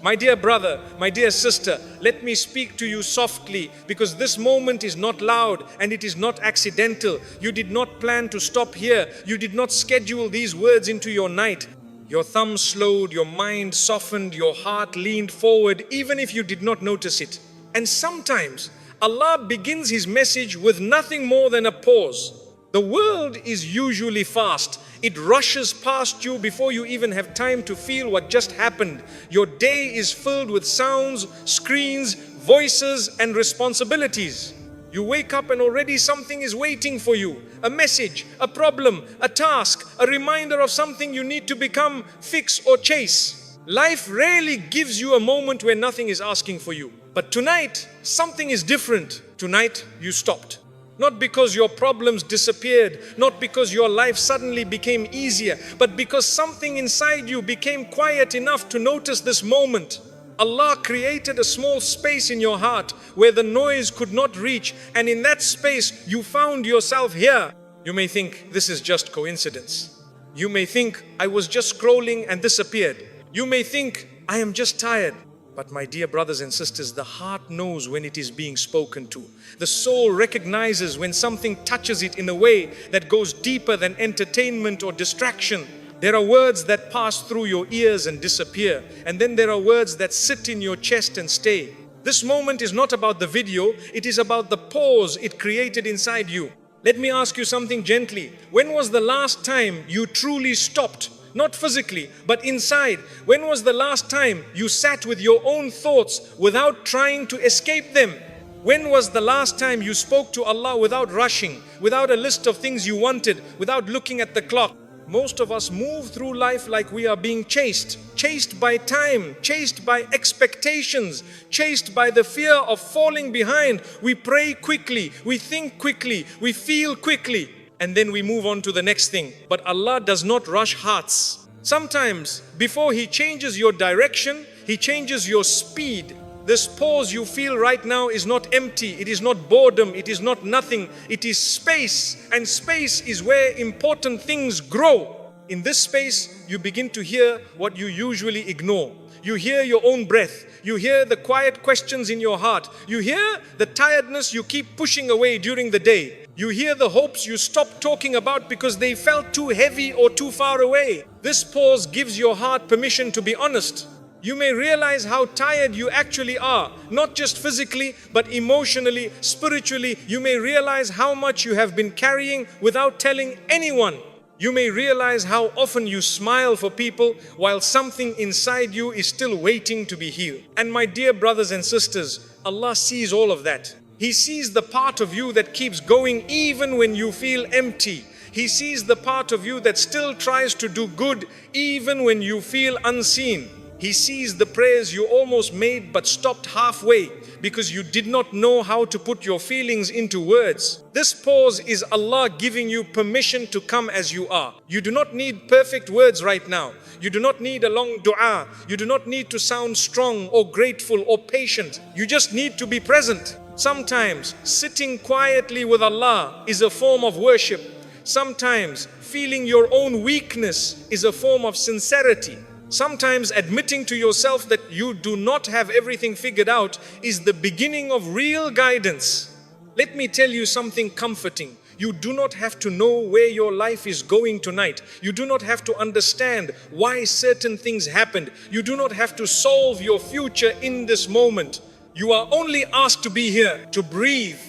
My dear brother, my dear sister, let me speak to you softly, because this moment is not loud and it is not accidental. You did not plan to stop here. You did not schedule these words into your night. Your thumb slowed, your mind softened, your heart leaned forward, even if you did not notice it. And sometimes Allah begins His message with nothing more than a pause. The world is usually fast. It rushes past you before you even have time to feel what just happened. Your day is filled with sounds, screens, voices, and responsibilities. You wake up and already something is waiting for you. A message, a problem, a task, a reminder of something you need to become, fix, or chase. Life rarely gives you a moment where nothing is asking for you. But tonight, something is different. Tonight, you stopped. Not because your problems disappeared, not because your life suddenly became easier, but because something inside you became quiet enough to notice this moment. Allah created a small space in your heart where the noise could not reach, and in that space you found yourself here. You may think this is just coincidence. You may think I was just scrolling and this appeared. You may think I am just tired. But my dear brothers and sisters, the heart knows when it is being spoken to. The soul recognizes when something touches it in a way that goes deeper than entertainment or distraction. There are words that pass through your ears and disappear. And then there are words that sit in your chest and stay. This moment is not about the video, it is about the pause it created inside you. Let me ask you something gently. When was the last time you truly stopped? Not physically, but inside. When was the last time you sat with your own thoughts without trying to escape them? When was the last time you spoke to Allah without rushing, without a list of things you wanted, without looking at the clock? Most of us move through life like we are being chased by time, chased by expectations, chased by the fear of falling behind. We pray quickly, we think quickly, we feel quickly, and then we move on to the next thing. But Allah does not rush hearts. Sometimes, before He changes your direction, He changes your speed. This pause you feel right now is not empty, it is not boredom, it is not nothing, it is space. And space is where important things grow. In this space, you begin to hear what you usually ignore. You hear your own breath. You hear the quiet questions in your heart. You hear the tiredness you keep pushing away during the day. You hear the hopes you stopped talking about because they felt too heavy or too far away. This pause gives your heart permission to be honest. You may realize how tired you actually are, not just physically, but emotionally, spiritually. You may realize how much you have been carrying without telling anyone. You may realize how often you smile for people while something inside you is still waiting to be healed. And my dear brothers and sisters, Allah sees all of that. He sees the part of you that keeps going even when you feel empty. He sees the part of you that still tries to do good even when you feel unseen. He sees the prayers you almost made but stopped halfway because you did not know how to put your feelings into words. This pause is Allah giving you permission to come as you are. You do not need perfect words right now. You do not need a long dua. You do not need to sound strong or grateful or patient. You just need to be present. Sometimes sitting quietly with Allah is a form of worship. Sometimes feeling your own weakness is a form of sincerity. Sometimes admitting to yourself that you do not have everything figured out is the beginning of real guidance. Let me tell you something comforting. You do not have to know where your life is going tonight. You do not have to understand why certain things happened. You do not have to solve your future in this moment. You are only asked to be here, to breathe,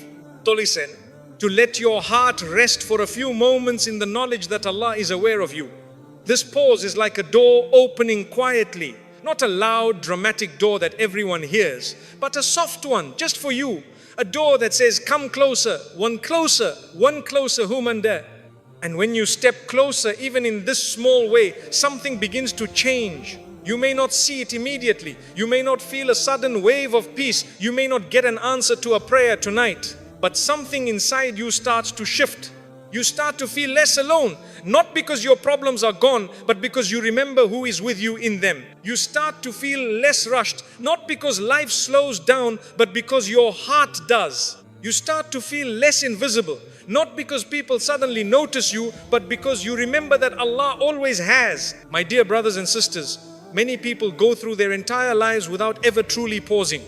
to listen, to let your heart rest for a few moments in the knowledge that Allah is aware of you. This pause is like a door opening quietly, not a loud, dramatic door that everyone hears, but a soft one just for you. A door that says, come closer, one closer, Humanda. And when you step closer, even in this small way, something begins to change. You may not see it immediately. You may not feel a sudden wave of peace. You may not get an answer to a prayer tonight. But something inside you starts to shift. You start to feel less alone. Not because your problems are gone, but because you remember who is with you in them. You start to feel less rushed. Not because life slows down, but because your heart does. You start to feel less invisible. Not because people suddenly notice you, but because you remember that Allah always has. My dear brothers and sisters, Many people go through their entire lives without ever truly pausing.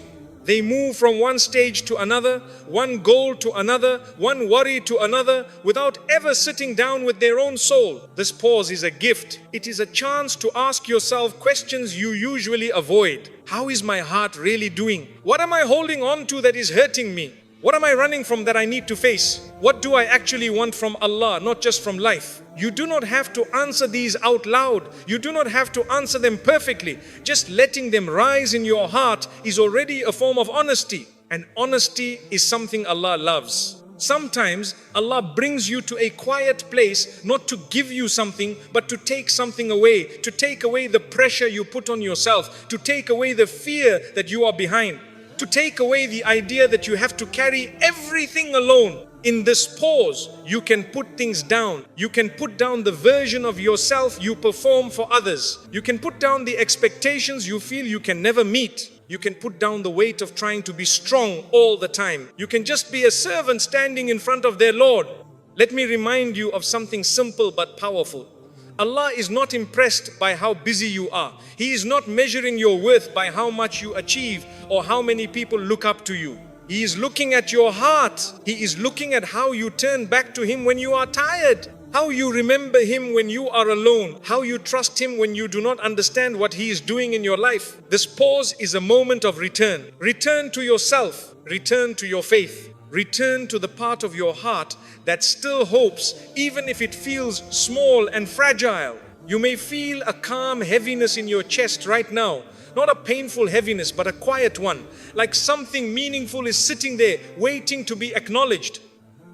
They move from one stage to another, one goal to another, one worry to another, without ever sitting down with their own soul. This pause is a gift. It is a chance to ask yourself questions you usually avoid. How is my heart really doing? What am I holding on to that is hurting me? What am I running from that I need to face? What do I actually want from Allah, not just from life? You do not have to answer these out loud. You do not have to answer them perfectly. Just letting them rise in your heart is already a form of honesty. And honesty is something Allah loves. Sometimes Allah brings you to a quiet place, not to give you something, but to take something away, to take away the pressure you put on yourself, to take away the fear that you are behind, to take away the idea that you have to carry everything alone. In this pause, you can put things down. You can put down the version of yourself you perform for others. You can put down the expectations you feel you can never meet. You can put down the weight of trying to be strong all the time. You can just be a servant standing in front of their Lord. Let me remind you of something simple but powerful. Allah is not impressed by how busy you are. He is not measuring your worth by how much you achieve or how many people look up to you. He is looking at your heart. He is looking at how you turn back to Him when you are tired, how you remember Him when you are alone, how you trust Him when you do not understand what He is doing in your life. This pause is a moment of return. Return to yourself. Return to your faith. Return to the part of your heart that still hopes, even if it feels small and fragile. You may feel a calm heaviness in your chest right now. Not a painful heaviness, but a quiet one. Like something meaningful is sitting there, waiting to be acknowledged.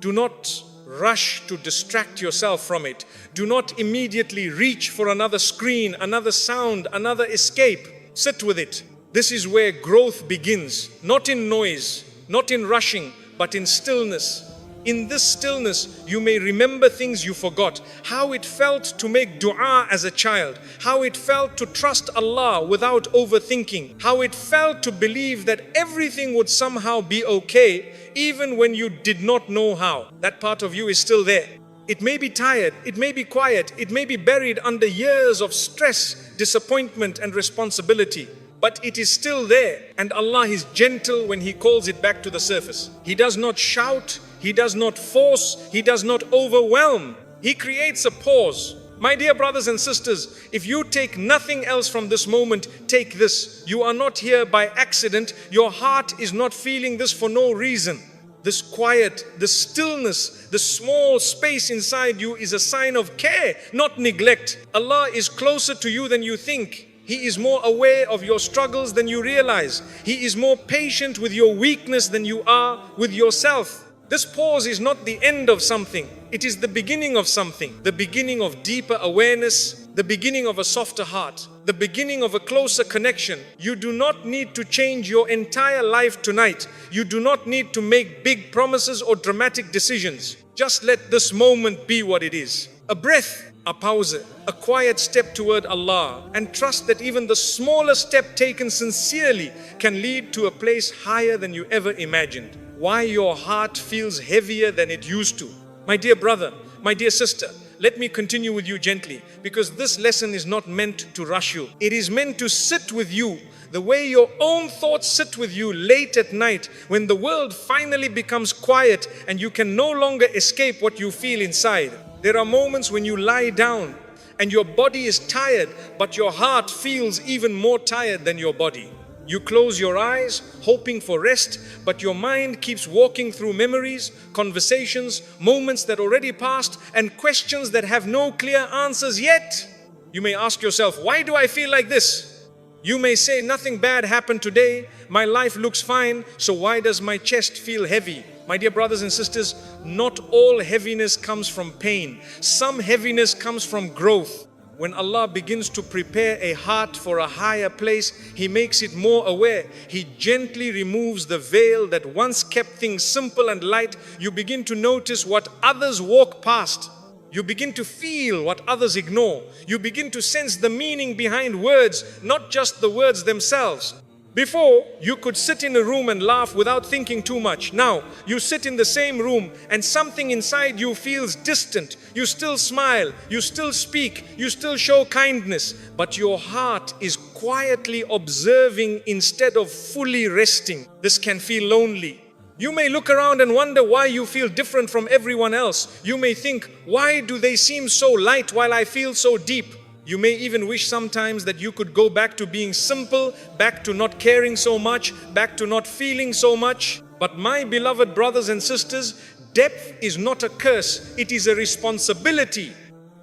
Do not rush to distract yourself from it. Do not immediately reach for another screen, another sound, another escape. Sit with it. This is where growth begins. Not in noise, not in rushing, but in stillness. In this stillness, you may remember things you forgot. How it felt to make dua as a child. How it felt to trust Allah without overthinking. How it felt to believe that everything would somehow be okay, even when you did not know how. That part of you is still there. It may be tired, it may be quiet, it may be buried under years of stress, disappointment and responsibility. But it is still there, and Allah is gentle when He calls it back to the surface. He does not shout, He does not force, He does not overwhelm. He creates a pause. My dear brothers and sisters, if you take nothing else from this moment, take this. You are not here by accident. Your heart is not feeling this for no reason. This quiet, this stillness, this small space inside you is a sign of care, not neglect. Allah is closer to you than you think. He is more aware of your struggles than you realize. He is more patient with your weakness than you are with yourself. This pause is not the end of something. It is the beginning of something. The beginning of deeper awareness, the beginning of a softer heart, the beginning of a closer connection. You do not need to change your entire life tonight. You do not need to make big promises or dramatic decisions. Just let this moment be what it is. A breath, a pause, a quiet step toward Allah, and trust that even the smallest step taken sincerely can lead to a place higher than you ever imagined. Why your heart feels heavier than it used to. My dear brother, my dear sister, let me continue with you gently, because this lesson is not meant to rush you. It is meant to sit with you the way your own thoughts sit with you late at night when the world finally becomes quiet and you can no longer escape what you feel inside. There are moments when you lie down and your body is tired, but your heart feels even more tired than your body. You close your eyes, hoping for rest, but your mind keeps walking through memories, conversations, moments that already passed, and questions that have no clear answers yet. You may ask yourself, why do I feel like this? You may say, nothing bad happened today, my life looks fine, so why does my chest feel heavy? My dear brothers and sisters, not all heaviness comes from pain. Some heaviness comes from growth. When Allah begins to prepare a heart for a higher place, He makes it more aware. He gently removes the veil that once kept things simple and light. You begin to notice what others walk past. You begin to feel what others ignore. You begin to sense the meaning behind words, not just the words themselves. Before, you could sit in a room and laugh without thinking too much. Now, you sit in the same room and something inside you feels distant. You still smile, you still speak, you still show kindness, but your heart is quietly observing instead of fully resting. This can feel lonely. You may look around and wonder why you feel different from everyone else. You may think, why do they seem so light while I feel so deep? You may even wish sometimes that you could go back to being simple, back to not caring so much, back to not feeling so much. But my beloved brothers and sisters, depth is not a curse, it is a responsibility.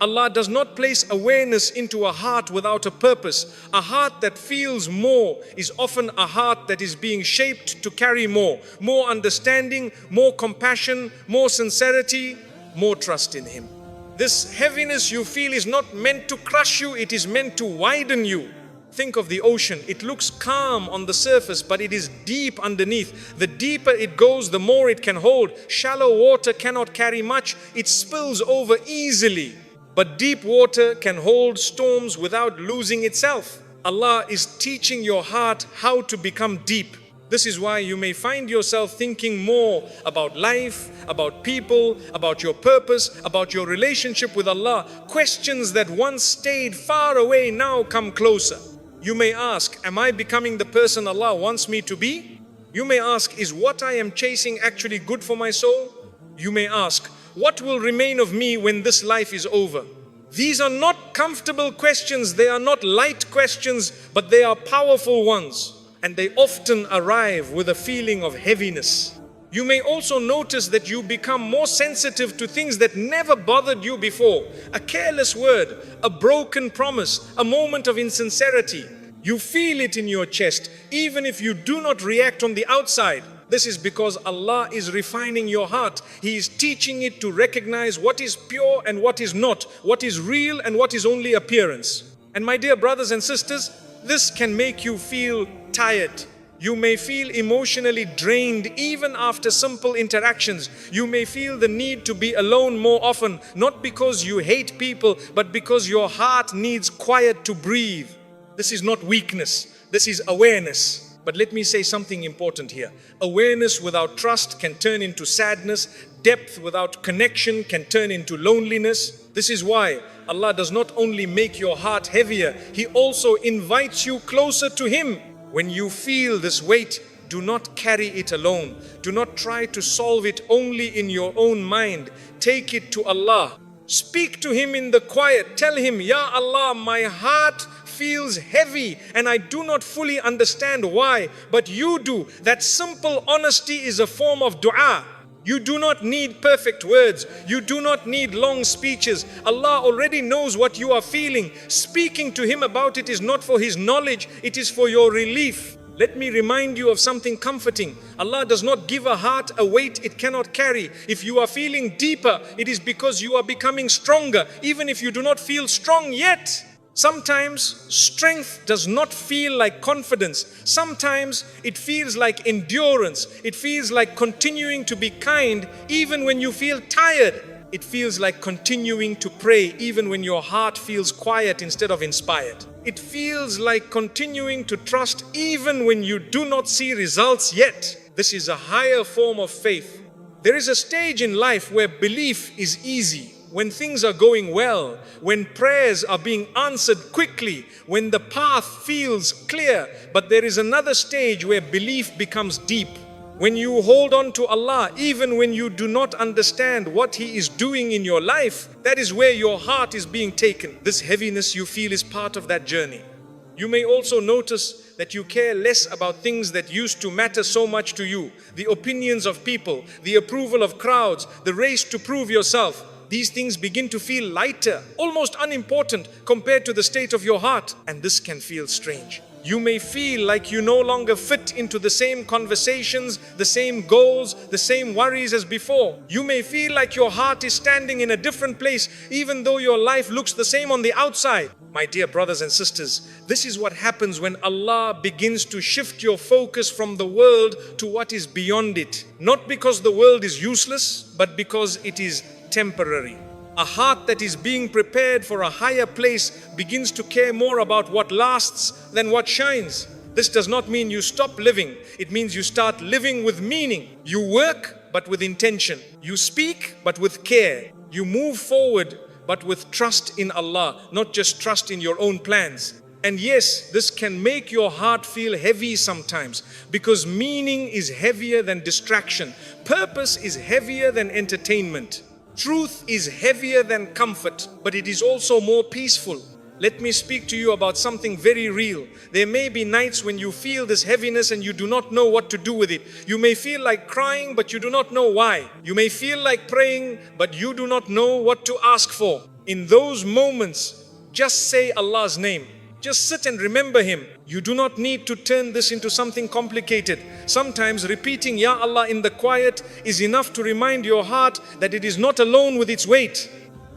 Allah does not place awareness into a heart without a purpose. A heart that feels more is often a heart that is being shaped to carry more understanding, more compassion, more sincerity, more trust in Him. This heaviness you feel is not meant to crush you, it is meant to widen you. Think of the ocean. It looks calm on the surface, but it is deep underneath. The deeper it goes, the more it can hold. Shallow water cannot carry much, it spills over easily. But deep water can hold storms without losing itself. Allah is teaching your heart how to become deep. This is why you may find yourself thinking more about life, about people, about your purpose, about your relationship with Allah. Questions that once stayed far away now come closer. You may ask, am I becoming the person Allah wants me to be? You may ask, is what I am chasing actually good for my soul? You may ask, what will remain of me when this life is over? These are not comfortable questions, they are not light questions, but they are powerful ones. And they often arrive with a feeling of heaviness. You may also notice that you become more sensitive to things that never bothered you before. A careless word, a broken promise, a moment of insincerity. You feel it in your chest, even if you do not react on the outside. This is because Allah is refining your heart. He is teaching it to recognize what is pure and what is not, what is real and what is only appearance. And my dear brothers and sisters, this can make you feel tired. You may feel emotionally drained even after simple interactions. You may feel the need to be alone more often, not because you hate people, but because your heart needs quiet to breathe. This is not weakness, this is awareness. But let me say something important here. Awareness without trust can turn into sadness. Depth without connection can turn into loneliness. This is why Allah does not only make your heart heavier, He also invites you closer to Him. When you feel this weight, do not carry it alone. Do not try to solve it only in your own mind. Take it to Allah. Speak to Him in the quiet. Tell Him, Ya Allah, my heart feels heavy and I do not fully understand why, but you do. That simple honesty is a form of dua. You do not need perfect words. You do not need long speeches. Allah already knows what you are feeling. Speaking to Him about it is not for His knowledge, it is for your relief. Let me remind you of something comforting. Allah does not give a heart a weight it cannot carry. If you are feeling deeper, it is because you are becoming stronger, even if you do not feel strong yet. Sometimes strength does not feel like confidence. Sometimes it feels like endurance. It feels like continuing to be kind even when you feel tired. It feels like continuing to pray even when your heart feels quiet instead of inspired. It feels like continuing to trust even when you do not see results yet. This is a higher form of faith. There is a stage in life where belief is easy. When things are going well, when prayers are being answered quickly, when the path feels clear. But there is another stage where belief becomes deep. When you hold on to Allah, even when you do not understand what He is doing in your life, that is where your heart is being taken. This heaviness you feel is part of that journey. You may also notice that you care less about things that used to matter so much to you. The opinions of people, the approval of crowds, the race to prove yourself. These things begin to feel lighter, almost unimportant compared to the state of your heart. And this can feel strange. You may feel like you no longer fit into the same conversations, the same goals, the same worries as before. You may feel like your heart is standing in a different place, even though your life looks the same on the outside. My dear brothers and sisters, this is what happens when Allah begins to shift your focus from the world to what is beyond it. Not because the world is useless, but because it is temporary. A heart that is being prepared for a higher place begins to care more about what lasts than what shines. This does not mean you stop living. It means you start living with meaning. You work, but with intention. You speak, but with care. You move forward, but with trust in Allah, not just trust in your own plans. And yes, this can make your heart feel heavy sometimes, because meaning is heavier than distraction. Purpose is heavier than entertainment. Truth is heavier than comfort, but it is also more peaceful. Let me speak to you about something very real. There may be nights when you feel this heaviness and you do not know what to do with it. You may feel like crying, but you do not know why. You may feel like praying, but you do not know what to ask for. In those moments, just say Allah's name. Just sit and remember Him. You do not need to turn this into something complicated. Sometimes repeating Ya Allah in the quiet is enough to remind your heart that it is not alone with its weight.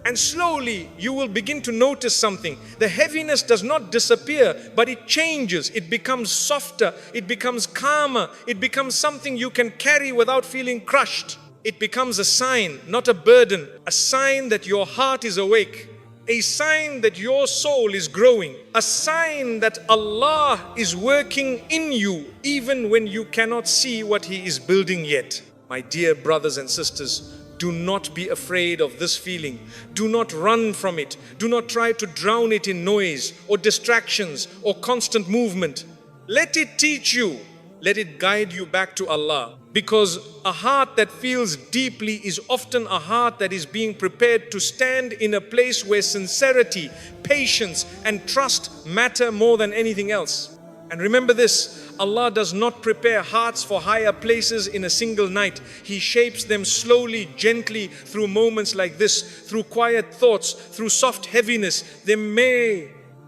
And slowly you will begin to notice something. The heaviness does not disappear, but it changes. It becomes softer. It becomes calmer. It becomes something you can carry without feeling crushed. It becomes a sign, not a burden. A sign that your heart is awake. A sign that your soul is growing. A sign that Allah is working in you, even when you cannot see what He is building yet. My dear brothers and sisters, do not be afraid of this feeling. Do not run from it. Do not try to drown it in noise or distractions or constant movement. Let it teach you. Let it guide you back to Allah. Because a heart that feels deeply is often a heart that is being prepared to stand in a place where sincerity, patience, and trust matter more than anything else. And remember this, Allah does not prepare hearts for higher places in a single night. He shapes them slowly, gently through moments like this, through quiet thoughts, through soft heaviness.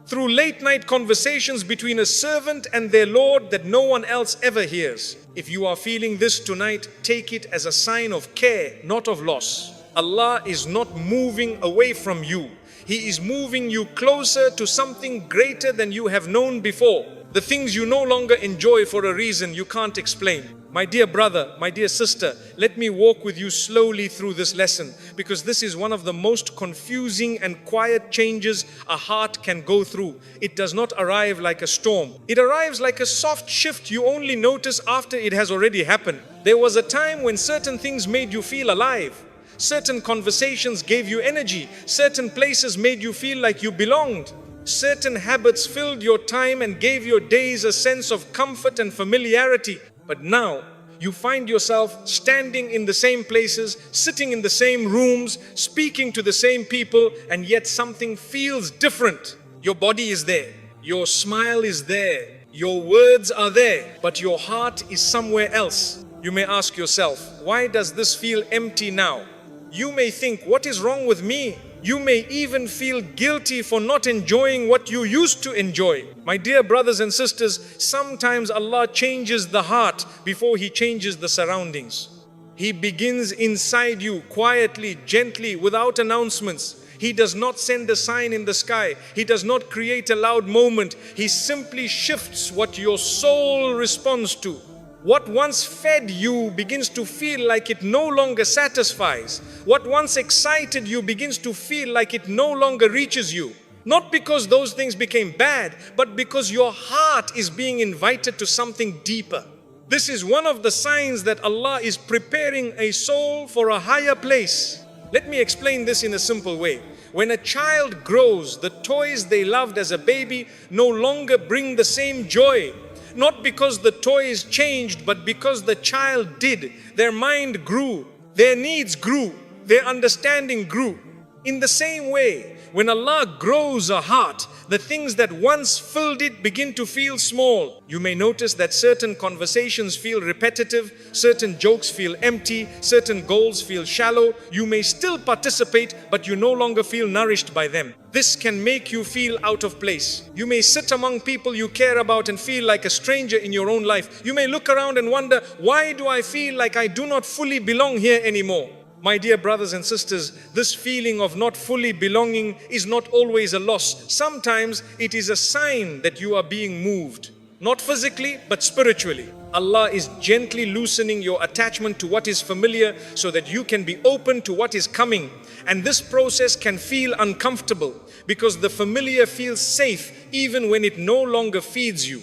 Through late night conversations between a servant and their Lord that no one else ever hears. If you are feeling this tonight, take it as a sign of care, not of loss. Allah is not moving away from you. He is moving you closer to something greater than you have known before. The things you no longer enjoy for a reason you can't explain. My dear brother, my dear sister, let me walk with you slowly through this lesson, because this is one of the most confusing and quiet changes a heart can go through. It does not arrive like a storm. It arrives like a soft shift you only notice after it has already happened. There was a time when certain things made you feel alive. Certain conversations gave you energy. Certain places made you feel like you belonged. Certain habits filled your time and gave your days a sense of comfort and familiarity. But now, you find yourself standing in the same places, sitting in the same rooms, speaking to the same people, and yet something feels different. Your body is there. Your smile is there. Your words are there. But your heart is somewhere else. You may ask yourself, why does this feel empty now? You may think, what is wrong with me? You may even feel guilty for not enjoying what you used to enjoy. My dear brothers and sisters, sometimes Allah changes the heart before He changes the surroundings. He begins inside you quietly, gently, without announcements. He does not send a sign in the sky. He does not create a loud moment. He simply shifts what your soul responds to. What once fed you begins to feel like it no longer satisfies. What once excited you begins to feel like it no longer reaches you. Not because those things became bad, but because your heart is being invited to something deeper. This is one of the signs that Allah is preparing a soul for a higher place. Let me explain this in a simple way. When a child grows, the toys they loved as a baby no longer bring the same joy. Not because the toys changed, but because the child did. Their mind grew, their needs grew, their understanding grew. In the same way, when Allah grows a heart, the things that once filled it begin to feel small. You may notice that certain conversations feel repetitive, certain jokes feel empty, certain goals feel shallow. You may still participate, but you no longer feel nourished by them. This can make you feel out of place. You may sit among people you care about and feel like a stranger in your own life. You may look around and wonder, why do I feel like I do not fully belong here anymore? My dear brothers and sisters, this feeling of not fully belonging is not always a loss. Sometimes it is a sign that you are being moved. Not physically, but spiritually. Allah is gently loosening your attachment to what is familiar so that you can be open to what is coming. And this process can feel uncomfortable because the familiar feels safe even when it no longer feeds you.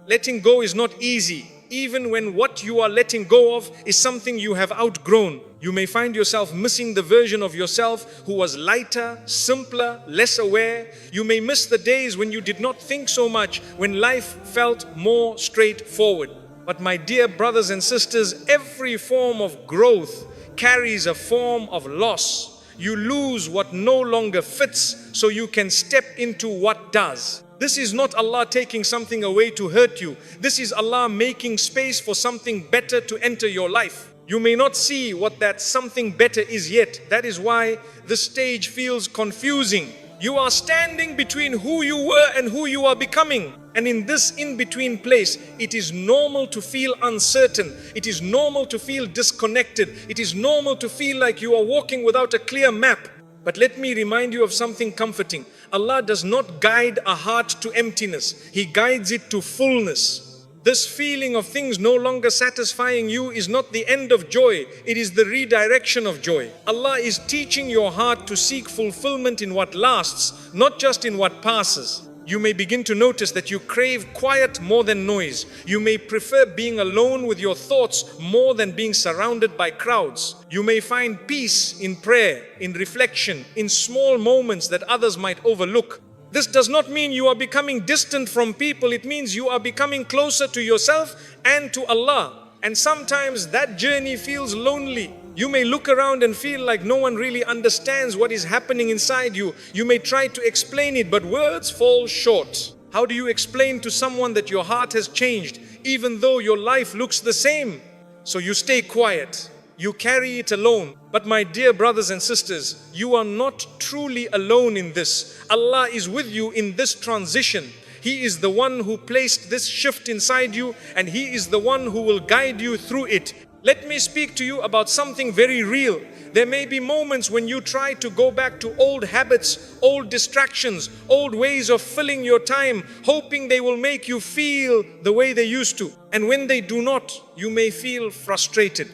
Letting go is not easy, even when what you are letting go of is something you have outgrown. You may find yourself missing the version of yourself who was lighter, simpler, less aware. You may miss the days when you did not think so much, when life felt more straightforward. But my dear brothers and sisters, every form of growth carries a form of loss. You lose what no longer fits so you can step into what does. This is not Allah taking something away to hurt you. This is Allah making space for something better to enter your life. You may not see what that something better is yet. That is why the stage feels confusing. You are standing between who you were and who you are becoming. And in this in-between place, it is normal to feel uncertain. It is normal to feel disconnected. It is normal to feel like you are walking without a clear map. But let me remind you of something comforting. Allah does not guide a heart to emptiness. He guides it to fullness. This feeling of things no longer satisfying you is not the end of joy. It is the redirection of joy. Allah is teaching your heart to seek fulfillment in what lasts, not just in what passes. You may begin to notice that you crave quiet more than noise. You may prefer being alone with your thoughts more than being surrounded by crowds. You may find peace in prayer, in reflection, in small moments that others might overlook. This does not mean you are becoming distant from people. It means you are becoming closer to yourself and to Allah. And sometimes that journey feels lonely. You may look around and feel like no one really understands what is happening inside you. You may try to explain it, but words fall short. How do you explain to someone that your heart has changed, even though your life looks the same? So you stay quiet. You carry it alone. But my dear brothers and sisters, you are not truly alone in this. Allah is with you in this transition. He is the one who placed this shift inside you, and He is the one who will guide you through it. Let me speak to you about something very real. There may be moments when you try to go back to old habits, old distractions, old ways of filling your time, hoping they will make you feel the way they used to. And when they do not, you may feel frustrated.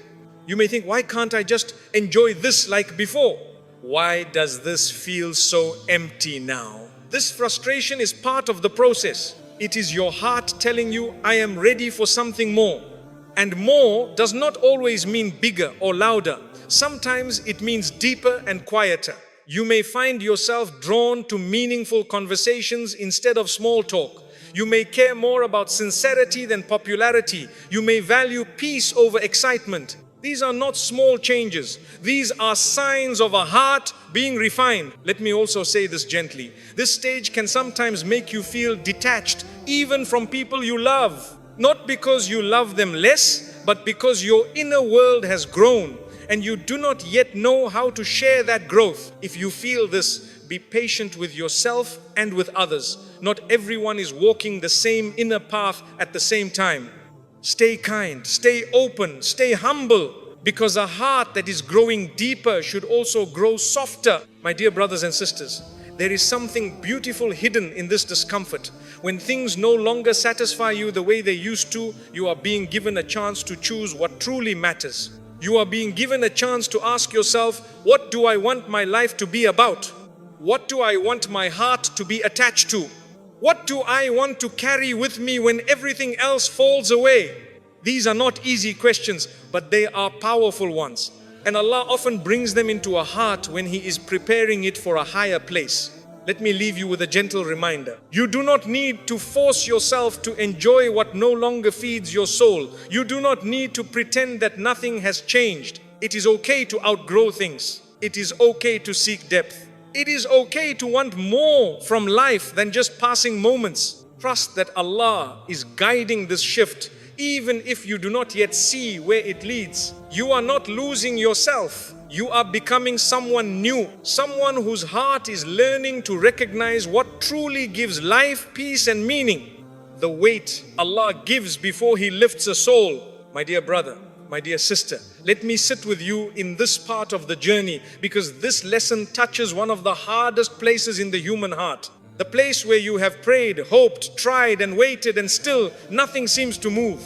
You may think, why can't I just enjoy this like before? Why does this feel so empty now? This frustration is part of the process. It is your heart telling you, I am ready for something more. And more does not always mean bigger or louder. Sometimes it means deeper and quieter. You may find yourself drawn to meaningful conversations instead of small talk. You may care more about sincerity than popularity. You may value peace over excitement. These are not small changes. These are signs of a heart being refined. Let me also say this gently. This stage can sometimes make you feel detached, even from people you love. Not because you love them less, but because your inner world has grown and you do not yet know how to share that growth. If you feel this, be patient with yourself and with others. Not everyone is walking the same inner path at the same time. Stay kind, stay open, stay humble, because a heart that is growing deeper should also grow softer. My dear brothers and sisters, there is something beautiful hidden in this discomfort. When things no longer satisfy you the way they used to, you are being given a chance to choose what truly matters. You are being given a chance to ask yourself, what do I want my life to be about? What do I want my heart to be attached to? What do I want to carry with me when everything else falls away? These are not easy questions, but they are powerful ones. And Allah often brings them into a heart when He is preparing it for a higher place. Let me leave you with a gentle reminder. You do not need to force yourself to enjoy what no longer feeds your soul. You do not need to pretend that nothing has changed. It is okay to outgrow things. It is okay to seek depth. It is okay to want more from life than just passing moments. Trust that Allah is guiding this shift, even if you do not yet see where it leads. You are not losing yourself. You are becoming someone new, someone whose heart is learning to recognize what truly gives life, peace and meaning. The weight Allah gives before He lifts a soul. My dear brother, my dear sister, let me sit with you in this part of the journey, because this lesson touches one of the hardest places in the human heart. The place where you have prayed, hoped, tried and waited, and still nothing seems to move.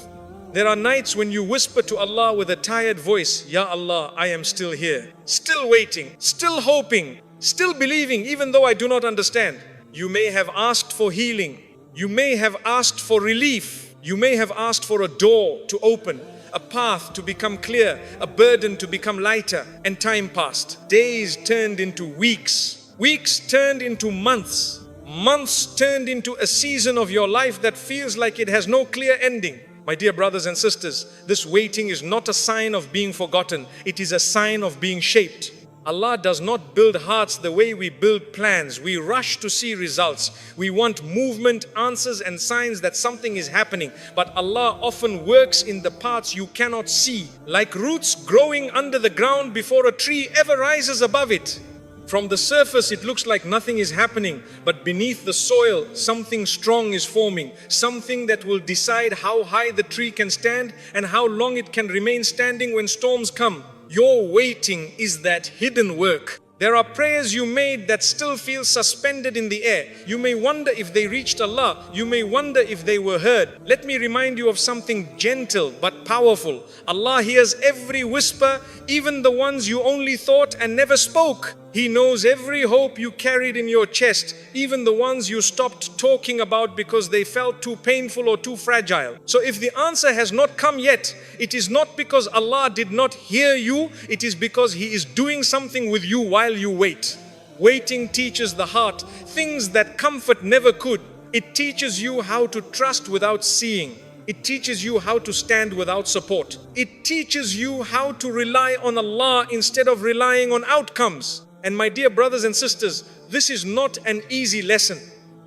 There are nights when you whisper to Allah with a tired voice, Ya Allah, I am still here, still waiting, still hoping, still believing, even though I do not understand. You may have asked for healing. You may have asked for relief. You may have asked for a door to open, a path to become clear, a burden to become lighter, and time passed. Days turned into weeks, weeks turned into months, months turned into a season of your life that feels like it has no clear ending. My dear brothers and sisters, this waiting is not a sign of being forgotten, it is a sign of being shaped. Allah does not build hearts the way we build plans. We rush to see results. We want movement, answers, and signs that something is happening. But Allah often works in the parts you cannot see, like roots growing under the ground before a tree ever rises above it. From the surface, it looks like nothing is happening, but beneath the soil, something strong is forming, something that will decide how high the tree can stand and how long it can remain standing when storms come. Your waiting is that hidden work. There are prayers you made that still feel suspended in the air. You may wonder if they reached Allah. You may wonder if they were heard. Let me remind you of something gentle but powerful. Allah hears every whisper, even the ones you only thought and never spoke. He knows every hope you carried in your chest, even the ones you stopped talking about because they felt too painful or too fragile. So if the answer has not come yet, it is not because Allah did not hear you, it is because He is doing something with you while you wait. Waiting teaches the heart things that comfort never could. It teaches you how to trust without seeing. It teaches you how to stand without support. It teaches you how to rely on Allah instead of relying on outcomes. And my dear brothers and sisters, this is not an easy lesson.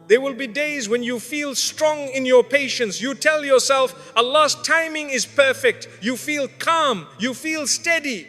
There will be days when you feel strong in your patience. You tell yourself, Allah's timing is perfect. You feel calm, you feel steady.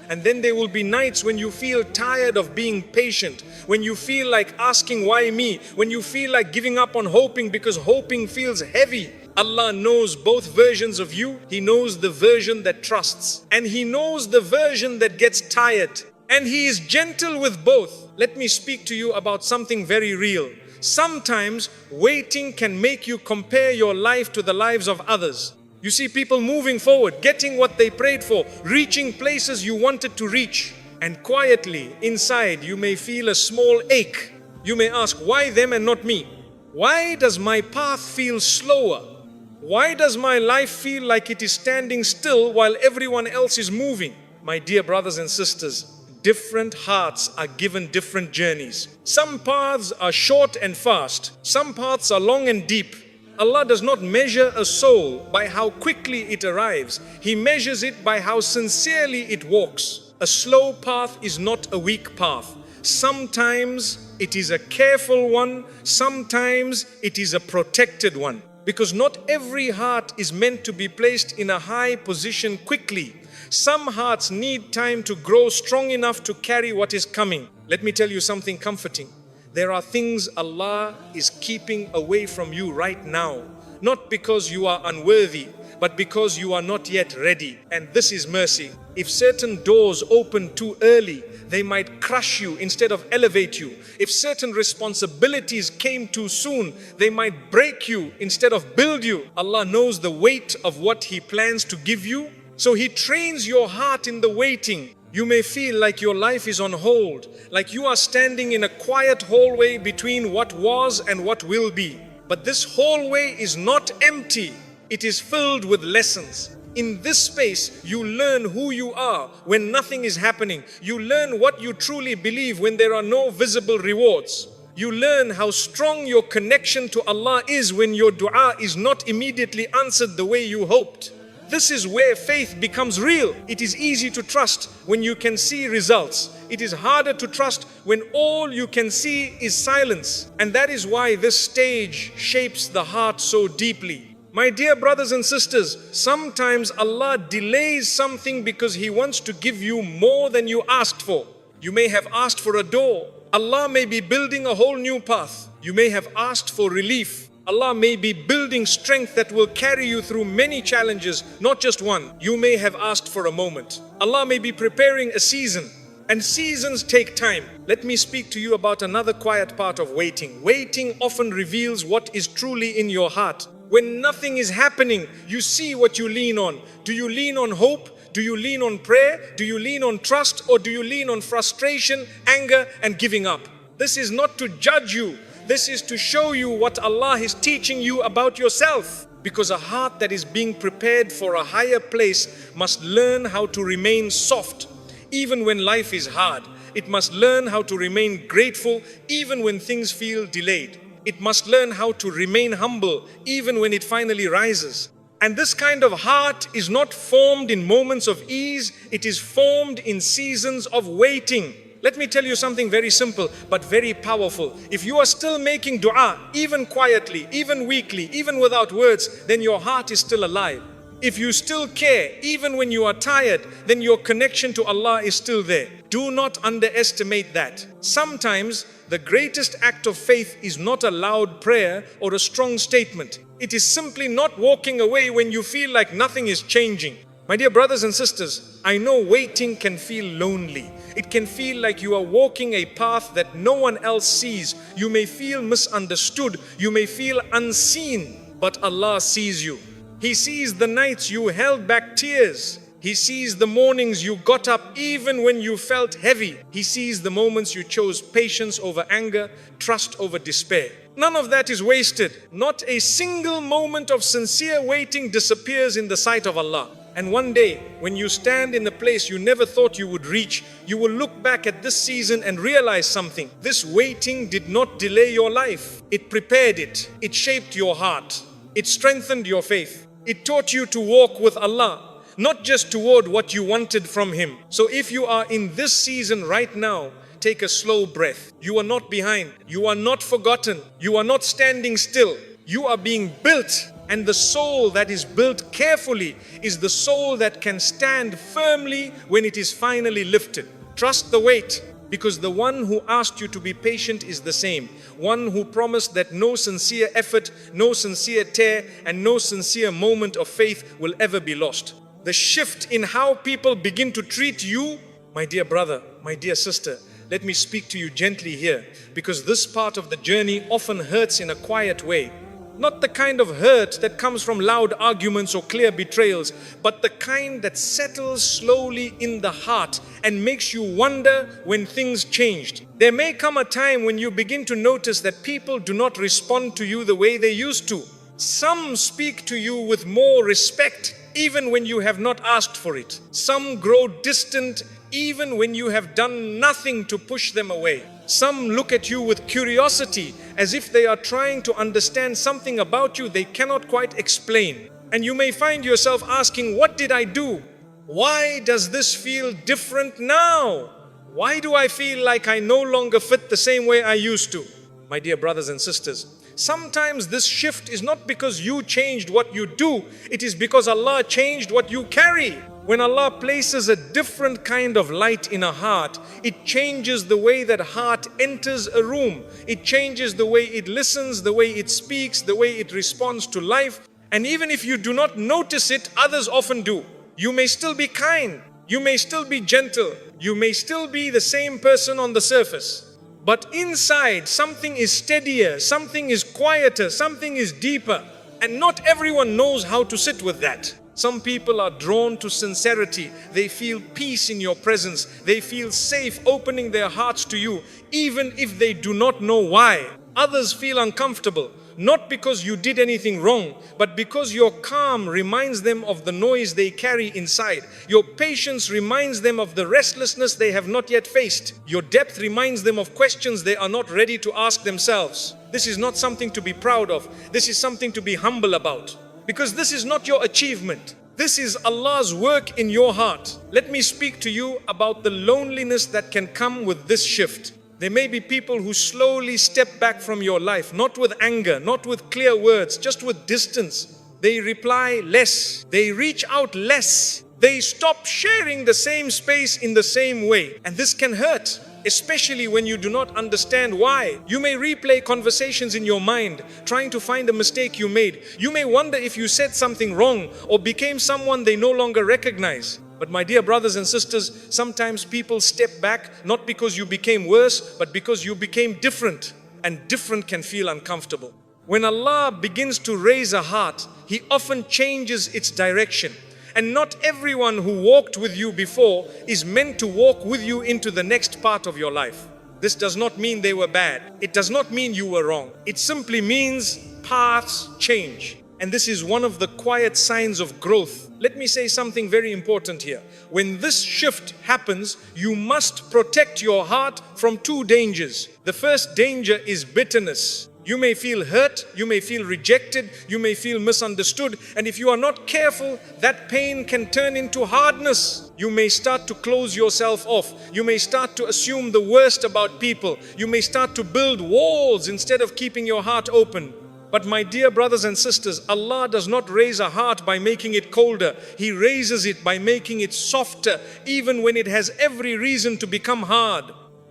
And then there will be nights when you feel tired of being patient, when you feel like asking why me, when you feel like giving up on hoping because hoping feels heavy. Allah knows both versions of you. He knows the version that trusts, and He knows the version that gets tired. And He is gentle with both. Let me speak to you about something very real. Sometimes waiting can make you compare your life to the lives of others. You see people moving forward, getting what they prayed for, reaching places you wanted to reach. And quietly inside you may feel a small ache. You may ask, why them and not me? Why does my path feel slower? Why does my life feel like it is standing still while everyone else is moving? My dear brothers and sisters, different hearts are given different journeys. Some paths are short and fast. Some paths are long and deep. Allah does not measure a soul by how quickly it arrives. He measures it by how sincerely it walks. A slow path is not a weak path. Sometimes it is a careful one. Sometimes it is a protected one. Because not every heart is meant to be placed in a high position quickly. Some hearts need time to grow strong enough to carry what is coming. Let me tell you something comforting. There are things Allah is keeping away from you right now. Not because you are unworthy, but because you are not yet ready. And this is mercy. If certain doors open too early, they might crush you instead of elevate you. If certain responsibilities came too soon, they might break you instead of build you. Allah knows the weight of what He plans to give you. So He trains your heart in the waiting. You may feel like your life is on hold, like you are standing in a quiet hallway between what was and what will be. But this hallway is not empty. It is filled with lessons. In this space, you learn who you are when nothing is happening. You learn what you truly believe when there are no visible rewards. You learn how strong your connection to Allah is when your dua is not immediately answered the way you hoped. This is where faith becomes real. It is easy to trust when you can see results. It is harder to trust when all you can see is silence. And that is why this stage shapes the heart so deeply. My dear brothers and sisters, sometimes Allah delays something because He wants to give you more than you asked for. You may have asked for a door. Allah may be building a whole new path. You may have asked for relief. Allah may be building strength that will carry you through many challenges, not just one. You may have asked for a moment. Allah may be preparing a season, and seasons take time. Let me speak to you about another quiet part of waiting. Waiting often reveals what is truly in your heart. When nothing is happening, you see what you lean on. Do you lean on hope? Do you lean on prayer? Do you lean on trust? Or do you lean on frustration, anger, and giving up? This is not to judge you. This is to show you what Allah is teaching you about yourself. Because a heart that is being prepared for a higher place must learn how to remain soft even when life is hard. It must learn how to remain grateful even when things feel delayed. It must learn how to remain humble even when it finally rises. And this kind of heart is not formed in moments of ease, it is formed in seasons of waiting. Let me tell you something very simple but very powerful. If you are still making dua, even quietly, even weakly, even without words, then your heart is still alive. If you still care, even when you are tired, then your connection to Allah is still there. Do not underestimate that. Sometimes the greatest act of faith is not a loud prayer or a strong statement. It is simply not walking away when you feel like nothing is changing. My dear brothers and sisters, I know waiting can feel lonely. It can feel like you are walking a path that no one else sees. You may feel misunderstood. You may feel unseen. But Allah sees you. He sees the nights you held back tears. He sees the mornings you got up even when you felt heavy. He sees the moments you chose patience over anger, trust over despair. None of that is wasted. Not a single moment of sincere waiting disappears in the sight of Allah. And one day, when you stand in the place you never thought you would reach, you will look back at this season and realize something. This waiting did not delay your life. It prepared it. It shaped your heart. It strengthened your faith. It taught you to walk with Allah, not just toward what you wanted from Him. So if you are in this season right now, take a slow breath. You are not behind. You are not forgotten. You are not standing still. You are being built. And the soul that is built carefully is the soul that can stand firmly when it is finally lifted. Trust the wait, because the one who asked you to be patient is the same. One who promised that no sincere effort, no sincere tear, and no sincere moment of faith will ever be lost. The shift in how people begin to treat you, my dear brother, my dear sister, let me speak to you gently here, because this part of the journey often hurts in a quiet way. Not the kind of hurt that comes from loud arguments or clear betrayals, but the kind that settles slowly in the heart and makes you wonder when things changed. There may come a time when you begin to notice that people do not respond to you the way they used to. Some speak to you with more respect even when you have not asked for it. Some grow distant even when you have done nothing to push them away. Some look at you with curiosity as if they are trying to understand something about you they cannot quite explain. And you may find yourself asking, what did I do? Why does this feel different now? Why do I feel like I no longer fit the same way I used to? My dear brothers and sisters, sometimes this shift is not because you changed what you do, it is because Allah changed what you carry. When Allah places a different kind of light in a heart, it changes the way that heart enters a room. It changes the way it listens, the way it speaks, the way it responds to life. And even if you do not notice it, others often do. You may still be kind. You may still be gentle. You may still be the same person on the surface. But inside, something is steadier, something is quieter, something is deeper. And not everyone knows how to sit with that. Some people are drawn to sincerity. They feel peace in your presence. They feel safe opening their hearts to you, even if they do not know why. Others feel uncomfortable, not because you did anything wrong, but because your calm reminds them of the noise they carry inside. Your patience reminds them of the restlessness they have not yet faced. Your depth reminds them of questions they are not ready to ask themselves. This is not something to be proud of. This is something to be humble about. Because this is not your achievement. This is Allah's work in your heart. Let me speak to you about the loneliness that can come with this shift. There may be people who slowly step back from your life, not with anger, not with clear words, just with distance. They reply less. They reach out less. They stop sharing the same space in the same way. And this can hurt, especially when you do not understand why. You may replay conversations in your mind, trying to find a mistake you made. You may wonder if you said something wrong or became someone they no longer recognize. But my dear brothers and sisters, sometimes people step back not because you became worse, but because you became different. And different can feel uncomfortable. When Allah begins to raise a heart, He often changes its direction. And not everyone who walked with you before is meant to walk with you into the next part of your life. This does not mean they were bad. It does not mean you were wrong. It simply means paths change. And this is one of the quiet signs of growth. Let me say something very important here. When this shift happens, you must protect your heart from two dangers. The first danger is bitterness. You may feel hurt, you may feel rejected, you may feel misunderstood, and if you are not careful, that pain can turn into hardness. You may start to close yourself off. You may start to assume the worst about people. You may start to build walls instead of keeping your heart open. But my dear brothers and sisters, Allah does not raise a heart by making it colder. He raises it by making it softer, even when it has every reason to become hard.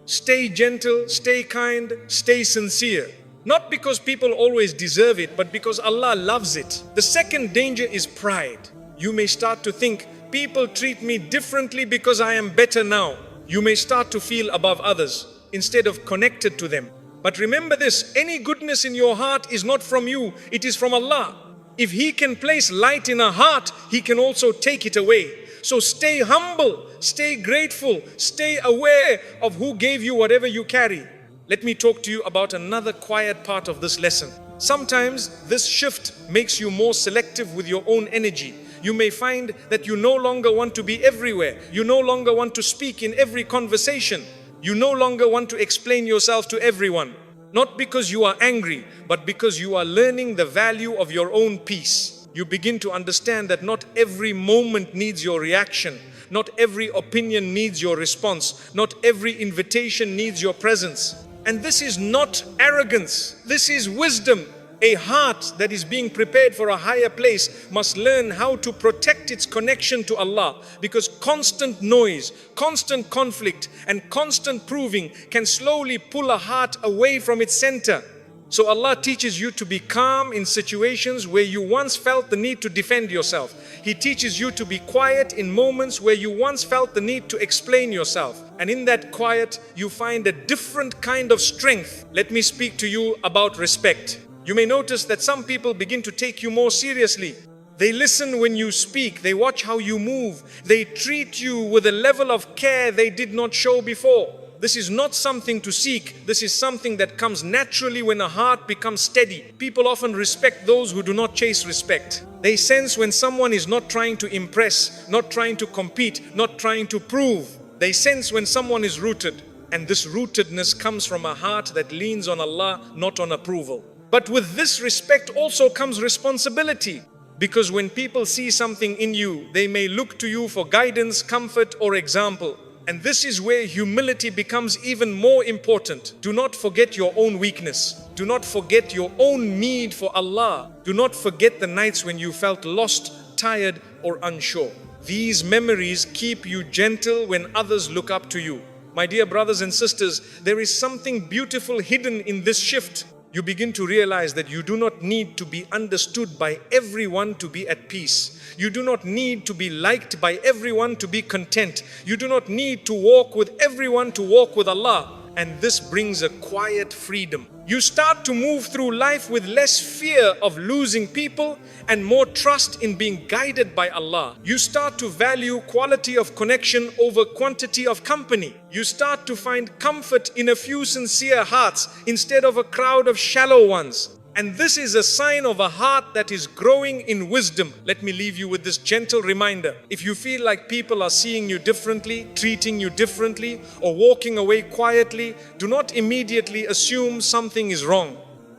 Stay gentle, stay kind, stay sincere. Not because people always deserve it, but because Allah loves it. The second danger is pride. You may start to think, people treat me differently because I am better now. You may start to feel above others instead of connected to them. But remember this, any goodness in your heart is not from you, it is from Allah. If He can place light in a heart, He can also take it away. So stay humble, stay grateful, stay aware of who gave you whatever you carry. Let me talk to you about another quiet part of this lesson. Sometimes this shift makes you more selective with your own energy. You may find that you no longer want to be everywhere. You no longer want to speak in every conversation. You no longer want to explain yourself to everyone. Not because you are angry, but because you are learning the value of your own peace. You begin to understand that not every moment needs your reaction. Not every opinion needs your response. Not every invitation needs your presence. And this is not arrogance. This is wisdom. A heart that is being prepared for a higher place must learn how to protect its connection to Allah, because constant noise, constant conflict, and constant proving can slowly pull a heart away from its center. So Allah teaches you to be calm in situations where you once felt the need to defend yourself. He teaches you to be quiet in moments where you once felt the need to explain yourself. And in that quiet, you find a different kind of strength. Let me speak to you about respect. You may notice that some people begin to take you more seriously. They listen when you speak. They watch how you move. They treat you with a level of care they did not show before. This is not something to seek. This is something that comes naturally when a heart becomes steady. People often respect those who do not chase respect. They sense when someone is not trying to impress, not trying to compete, not trying to prove. They sense when someone is rooted. And this rootedness comes from a heart that leans on Allah, not on approval. But with this respect also comes responsibility. Because when people see something in you, they may look to you for guidance, comfort, or example. And this is where humility becomes even more important. Do not forget your own weakness. Do not forget your own need for Allah. Do not forget the nights when you felt lost, tired, or unsure. These memories keep you gentle when others look up to you. My dear brothers and sisters, there is something beautiful hidden in this shift. You begin to realize that you do not need to be understood by everyone to be at peace. You do not need to be liked by everyone to be content. You do not need to walk with everyone to walk with Allah. And this brings a quiet freedom. You start to move through life with less fear of losing people and more trust in being guided by Allah. You start to value quality of connection over quantity of company. You start to find comfort in a few sincere hearts instead of a crowd of shallow ones. And this is a sign of a heart that is growing in wisdom. Let me leave you with this gentle reminder. If you feel like people are seeing you differently, treating you differently, or walking away quietly, do not immediately assume something is wrong.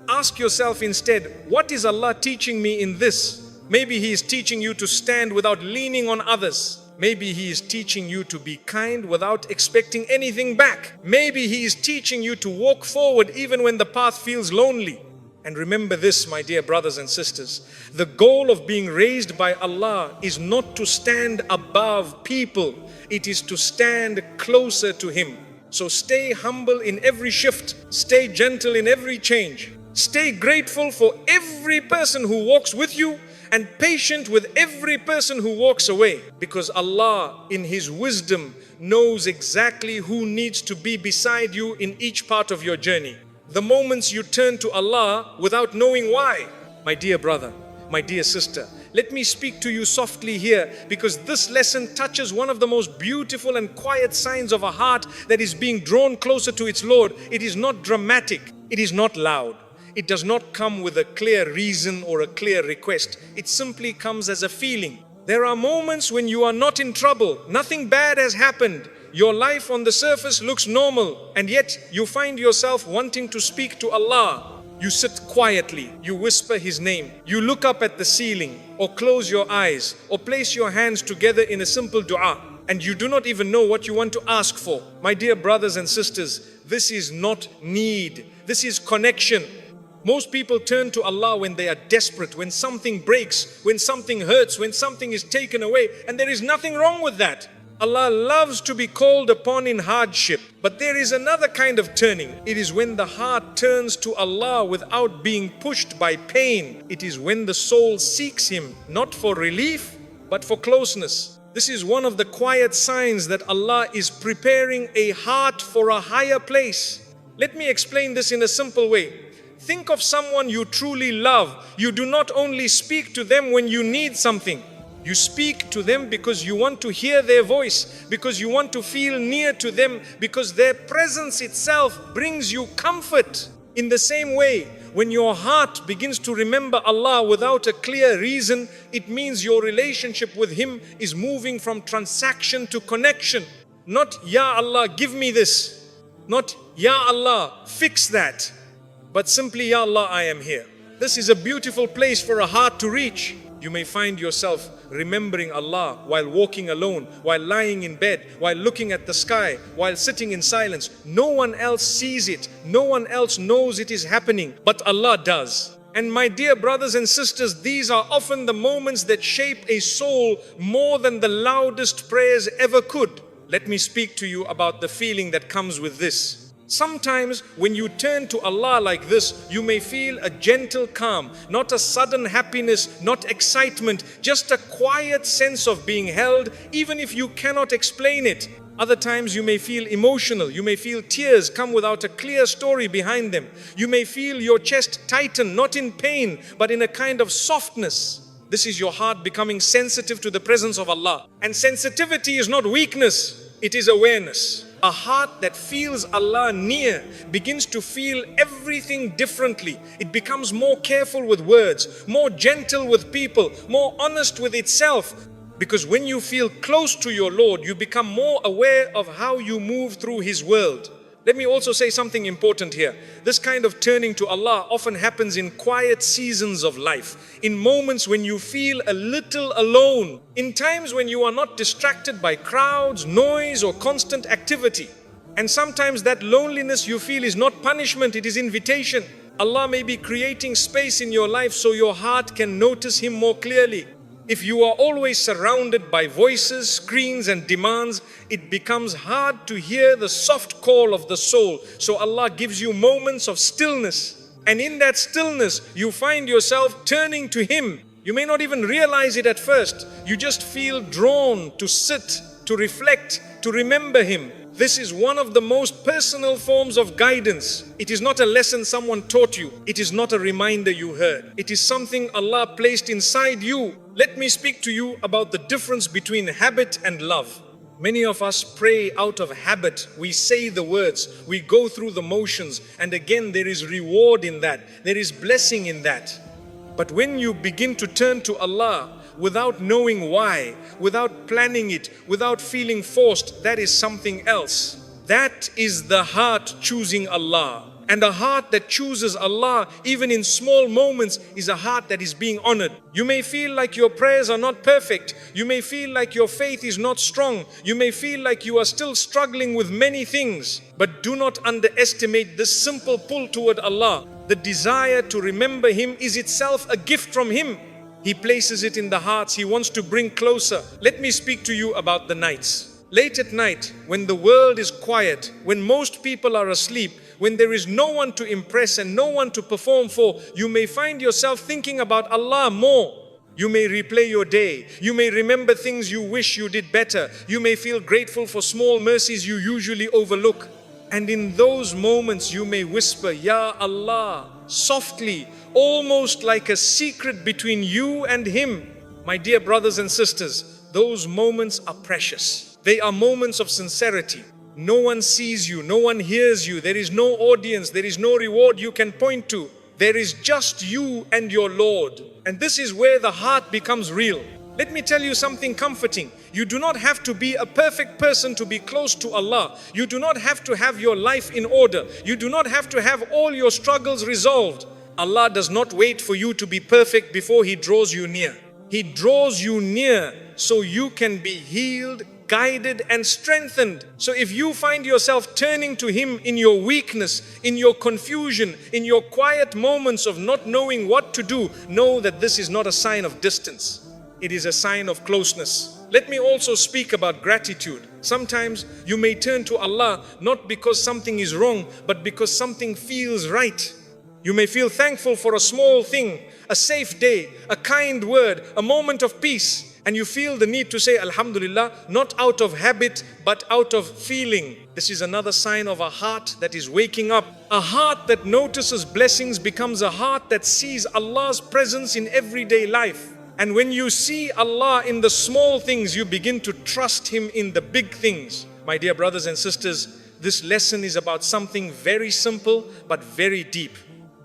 Ask yourself instead, what is Allah teaching me in this? Maybe He is teaching you to stand without leaning on others. Maybe He is teaching you to be kind without expecting anything back. Maybe He is teaching you to walk forward even when the path feels lonely. And remember this, my dear brothers and sisters, the goal of being raised by Allah is not to stand above people, it is to stand closer to Him. So stay humble in every shift, stay gentle in every change, stay grateful for every person who walks with you, and patient with every person who walks away. Because Allah, in His wisdom, knows exactly who needs to be beside you in each part of your journey. The moments you turn to Allah without knowing why. My dear brother, my dear sister, Let me speak to you softly here, because this lesson touches one of the most beautiful and quiet signs of a heart that is being drawn closer to its Lord. It is not dramatic. It is not loud. It does not come with a clear reason or a clear request. It simply comes as a feeling. There are moments when you are not in trouble. Nothing bad has happened. Your life on the surface looks normal, and yet you find yourself wanting to speak to Allah. You sit quietly, you whisper His name, you look up at the ceiling, or close your eyes, or place your hands together in a simple dua, and you do not even know what you want to ask for. My dear brothers and sisters, this is not need, this is connection. Most people turn to Allah when they are desperate, when something breaks, when something hurts, when something is taken away, and there is nothing wrong with that. Allah loves to be called upon in hardship. But there is another kind of turning. It is when the heart turns to Allah without being pushed by pain. It is when the soul seeks Him, not for relief, but for closeness. This is one of the quiet signs that Allah is preparing a heart for a higher place. Let me explain this in a simple way. Think of someone you truly love. You do not only speak to them when you need something. You speak to them because you want to hear their voice, because you want to feel near to them, because their presence itself brings you comfort. In the same way, when your heart begins to remember Allah without a clear reason, it means your relationship with Him is moving from transaction to connection. Not, Ya Allah, give me this. Not, Ya Allah, fix that. But simply, Ya Allah, I am here. This is a beautiful place for a heart to reach. You may find yourself remembering Allah while walking alone, while lying in bed, while looking at the sky, while sitting in silence. No one else sees it. No one else knows it is happening, but Allah does. And my dear brothers and sisters, these are often the moments that shape a soul more than the loudest prayers ever could. Let me speak to you about the feeling that comes with this. Sometimes when you turn to Allah like this, you may feel a gentle calm, not a sudden happiness, not excitement, just a quiet sense of being held, even if you cannot explain it. Other times you may feel emotional, you may feel tears come without a clear story behind them. You may feel your chest tighten, not in pain, but in a kind of softness. This is your heart becoming sensitive to the presence of Allah. And sensitivity is not weakness, it is awareness. A heart that feels Allah near begins to feel everything differently. It becomes more careful with words, more gentle with people, more honest with itself. Because when you feel close to your Lord, you become more aware of how you move through His world. Let me also say something important here. This kind of turning to Allah often happens in quiet seasons of life, in moments when you feel a little alone, in times when you are not distracted by crowds, noise, or constant activity. And sometimes that loneliness you feel is not punishment, it is invitation. Allah may be creating space in your life so your heart can notice Him more clearly. If you are always surrounded by voices, screens and demands, it becomes hard to hear the soft call of the soul. So Allah gives you moments of stillness. And in that stillness, you find yourself turning to Him. You may not even realize it at first. You just feel drawn to sit, to reflect, to remember Him. This is one of the most personal forms of guidance. It is not a lesson someone taught you. It is not a reminder you heard. It is something Allah placed inside you. Let me speak to you about the difference between habit and love. Many of us pray out of habit. We say the words, we go through the motions, and again there is reward in that. There is blessing in that. But when you begin to turn to Allah without knowing why, without planning it, without feeling forced, that is something else. That is the heart choosing Allah. And a heart that chooses Allah, even in small moments, is a heart that is being honored. You may feel like your prayers are not perfect. You may feel like your faith is not strong. You may feel like you are still struggling with many things. But do not underestimate this simple pull toward Allah. The desire to remember Him is itself a gift from Him. He places it in the hearts He wants to bring closer. Let me speak to you about the nights. Late at night, when the world is quiet, when most people are asleep, when there is no one to impress and no one to perform for, you may find yourself thinking about Allah more. You may replay your day. You may remember things you wish you did better. You may feel grateful for small mercies you usually overlook. And in those moments you may whisper, Ya Allah, softly, almost like a secret between you and Him. My dear brothers and sisters, those moments are precious. They are moments of sincerity. No one sees you, no one hears you, there is no audience, there is no reward you can point to. There is just you and your Lord. And this is where the heart becomes real. Let me tell you something comforting. You do not have to be a perfect person to be close to Allah. You do not have to have your life in order. You do not have to have all your struggles resolved. Allah does not wait for you to be perfect before He draws you near. He draws you near so you can be healed, guided and strengthened. So if you find yourself turning to Him in your weakness, in your confusion, in your quiet moments of not knowing what to do, know that this is not a sign of distance. It is a sign of closeness. Let me also speak about gratitude. Sometimes you may turn to Allah not because something is wrong, but because something feels right. You may feel thankful for a small thing, a safe day, a kind word, a moment of peace, and you feel the need to say Alhamdulillah, not out of habit, but out of feeling. This is another sign of a heart that is waking up. A heart that notices blessings becomes a heart that sees Allah's presence in everyday life. And when you see Allah in the small things, you begin to trust Him in the big things. My dear brothers and sisters, this lesson is about something very simple but very deep.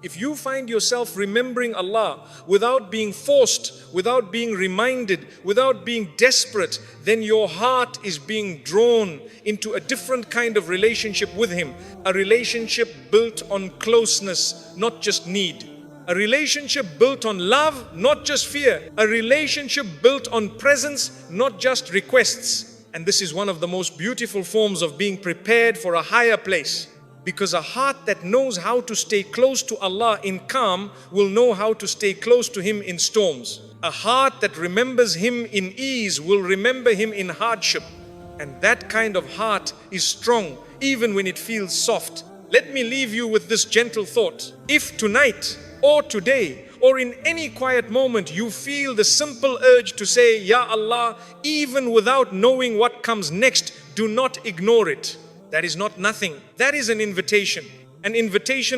If you find yourself remembering Allah without being forced, without being reminded, without being desperate, then your heart is being drawn into a different kind of relationship with Him. A relationship built on closeness, not just need. A relationship built on love, not just fear. A relationship built on presence, not just requests. And this is one of the most beautiful forms of being prepared for a higher place. Because a heart that knows how to stay close to Allah in calm will know how to stay close to Him in storms. A heart that remembers Him in ease will remember Him in hardship. And that kind of heart is strong even when it feels soft. Let me leave you with this gentle thought. If tonight or today or in any quiet moment you feel the simple urge to say, Ya Allah, even without knowing what comes next, do not ignore it. That is not nothing. That is an invitation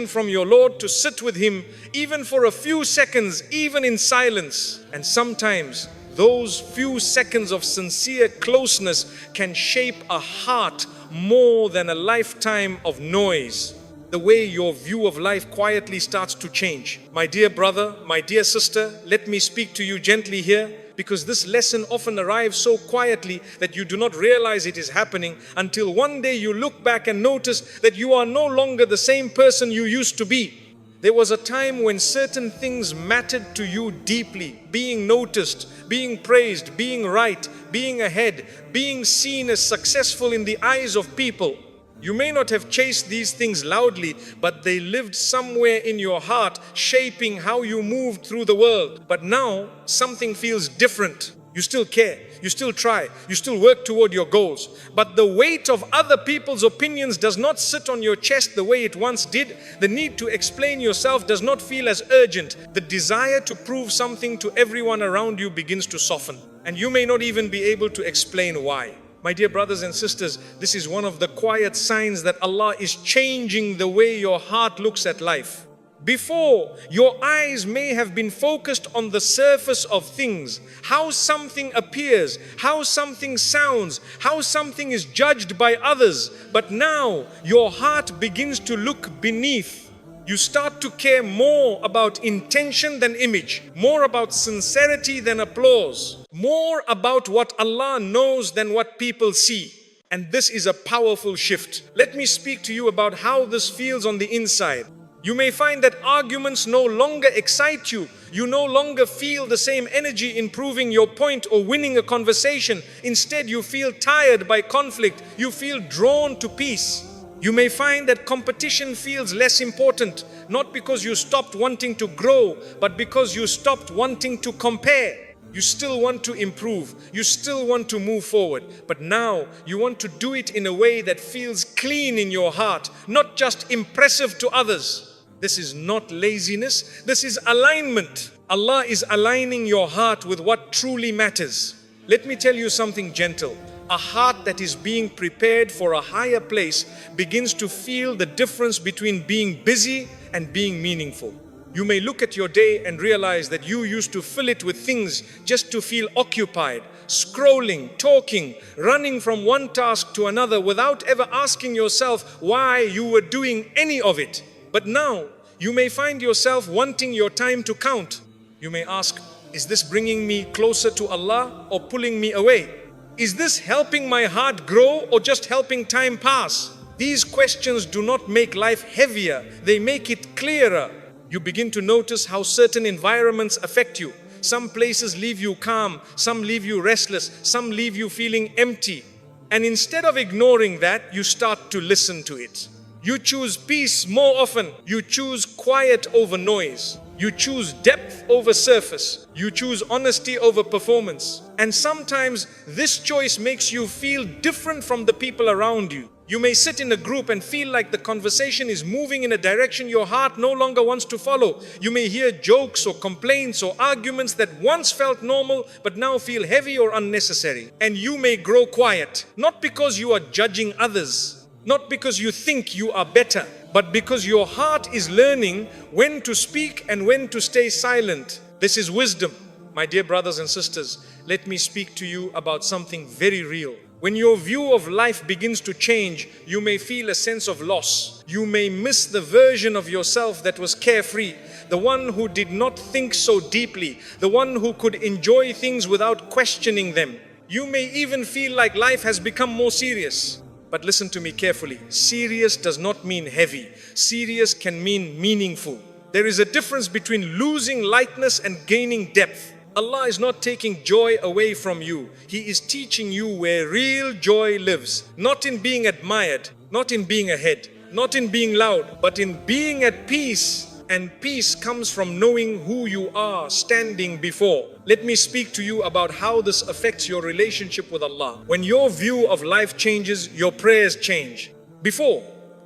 from your Lord to sit with Him even for a few seconds, even in silence. And sometimes those few seconds of sincere closeness can shape a heart more than a lifetime of noise. The way your view of life quietly starts to change. My dear brother, my dear sister, let me speak to you gently here, because this lesson often arrives so quietly that you do not realize it is happening until one day you look back and notice that you are no longer the same person you used to be. There was a time when certain things mattered to you deeply. Being noticed, being praised, being right, being ahead, being seen as successful in the eyes of people. You may not have chased these things loudly, but they lived somewhere in your heart, shaping how you moved through the world. But now, something feels different. You still care, you still try, you still work toward your goals. But the weight of other people's opinions does not sit on your chest the way it once did. The need to explain yourself does not feel as urgent. The desire to prove something to everyone around you begins to soften. And you may not even be able to explain why. My dear brothers and sisters, this is one of the quiet signs that Allah is changing the way your heart looks at life. Before, your eyes may have been focused on the surface of things, how something appears, how something sounds, how something is judged by others. But now, your heart begins to look beneath. You start to care more about intention than image, more about sincerity than applause, more about what Allah knows than what people see. And this is a powerful shift. Let me speak to you about how this feels on the inside. You may find that arguments no longer excite you. You no longer feel the same energy in proving your point or winning a conversation. Instead, you feel tired by conflict. You feel drawn to peace. You may find that competition feels less important, not because you stopped wanting to grow, but because you stopped wanting to compare. You still want to improve, you still want to move forward, but now you want to do it in a way that feels clean in your heart, not just impressive to others. This is not laziness, this is alignment. Allah is aligning your heart with what truly matters. Let me tell you something gentle. A heart that is being prepared for a higher place begins to feel the difference between being busy and being meaningful. You may look at your day and realize that you used to fill it with things just to feel occupied, scrolling, talking, running from one task to another without ever asking yourself why you were doing any of it. But now, you may find yourself wanting your time to count. You may ask, is this bringing me closer to Allah or pulling me away? Is this helping my heart grow or just helping time pass? These questions do not make life heavier, they make it clearer. You begin to notice how certain environments affect you. Some places leave you calm, some leave you restless, some leave you feeling empty. And instead of ignoring that, you start to listen to it. You choose peace more often. You choose quiet over noise. You choose depth over surface. You choose honesty over performance. And sometimes this choice makes you feel different from the people around you. You may sit in a group and feel like the conversation is moving in a direction your heart no longer wants to follow. You may hear jokes or complaints or arguments that once felt normal but now feel heavy or unnecessary. And you may grow quiet, not because you are judging others, not because you think you are better, but because your heart is learning when to speak and when to stay silent. This is wisdom. My dear brothers and sisters, let me speak to you about something very real. When your view of life begins to change, you may feel a sense of loss. You may miss the version of yourself that was carefree, the one who did not think so deeply, the one who could enjoy things without questioning them. You may even feel like life has become more serious. But listen to me carefully. Serious does not mean heavy. Serious can mean meaningful. There is a difference between losing lightness and gaining depth. Allah is not taking joy away from you. He is teaching you where real joy lives. Not in being admired, not in being ahead, not in being loud, but in being at peace. And peace comes from knowing who you are standing before. Let me speak to you about how this affects your relationship with Allah. When your view of life changes, your prayers change. Before,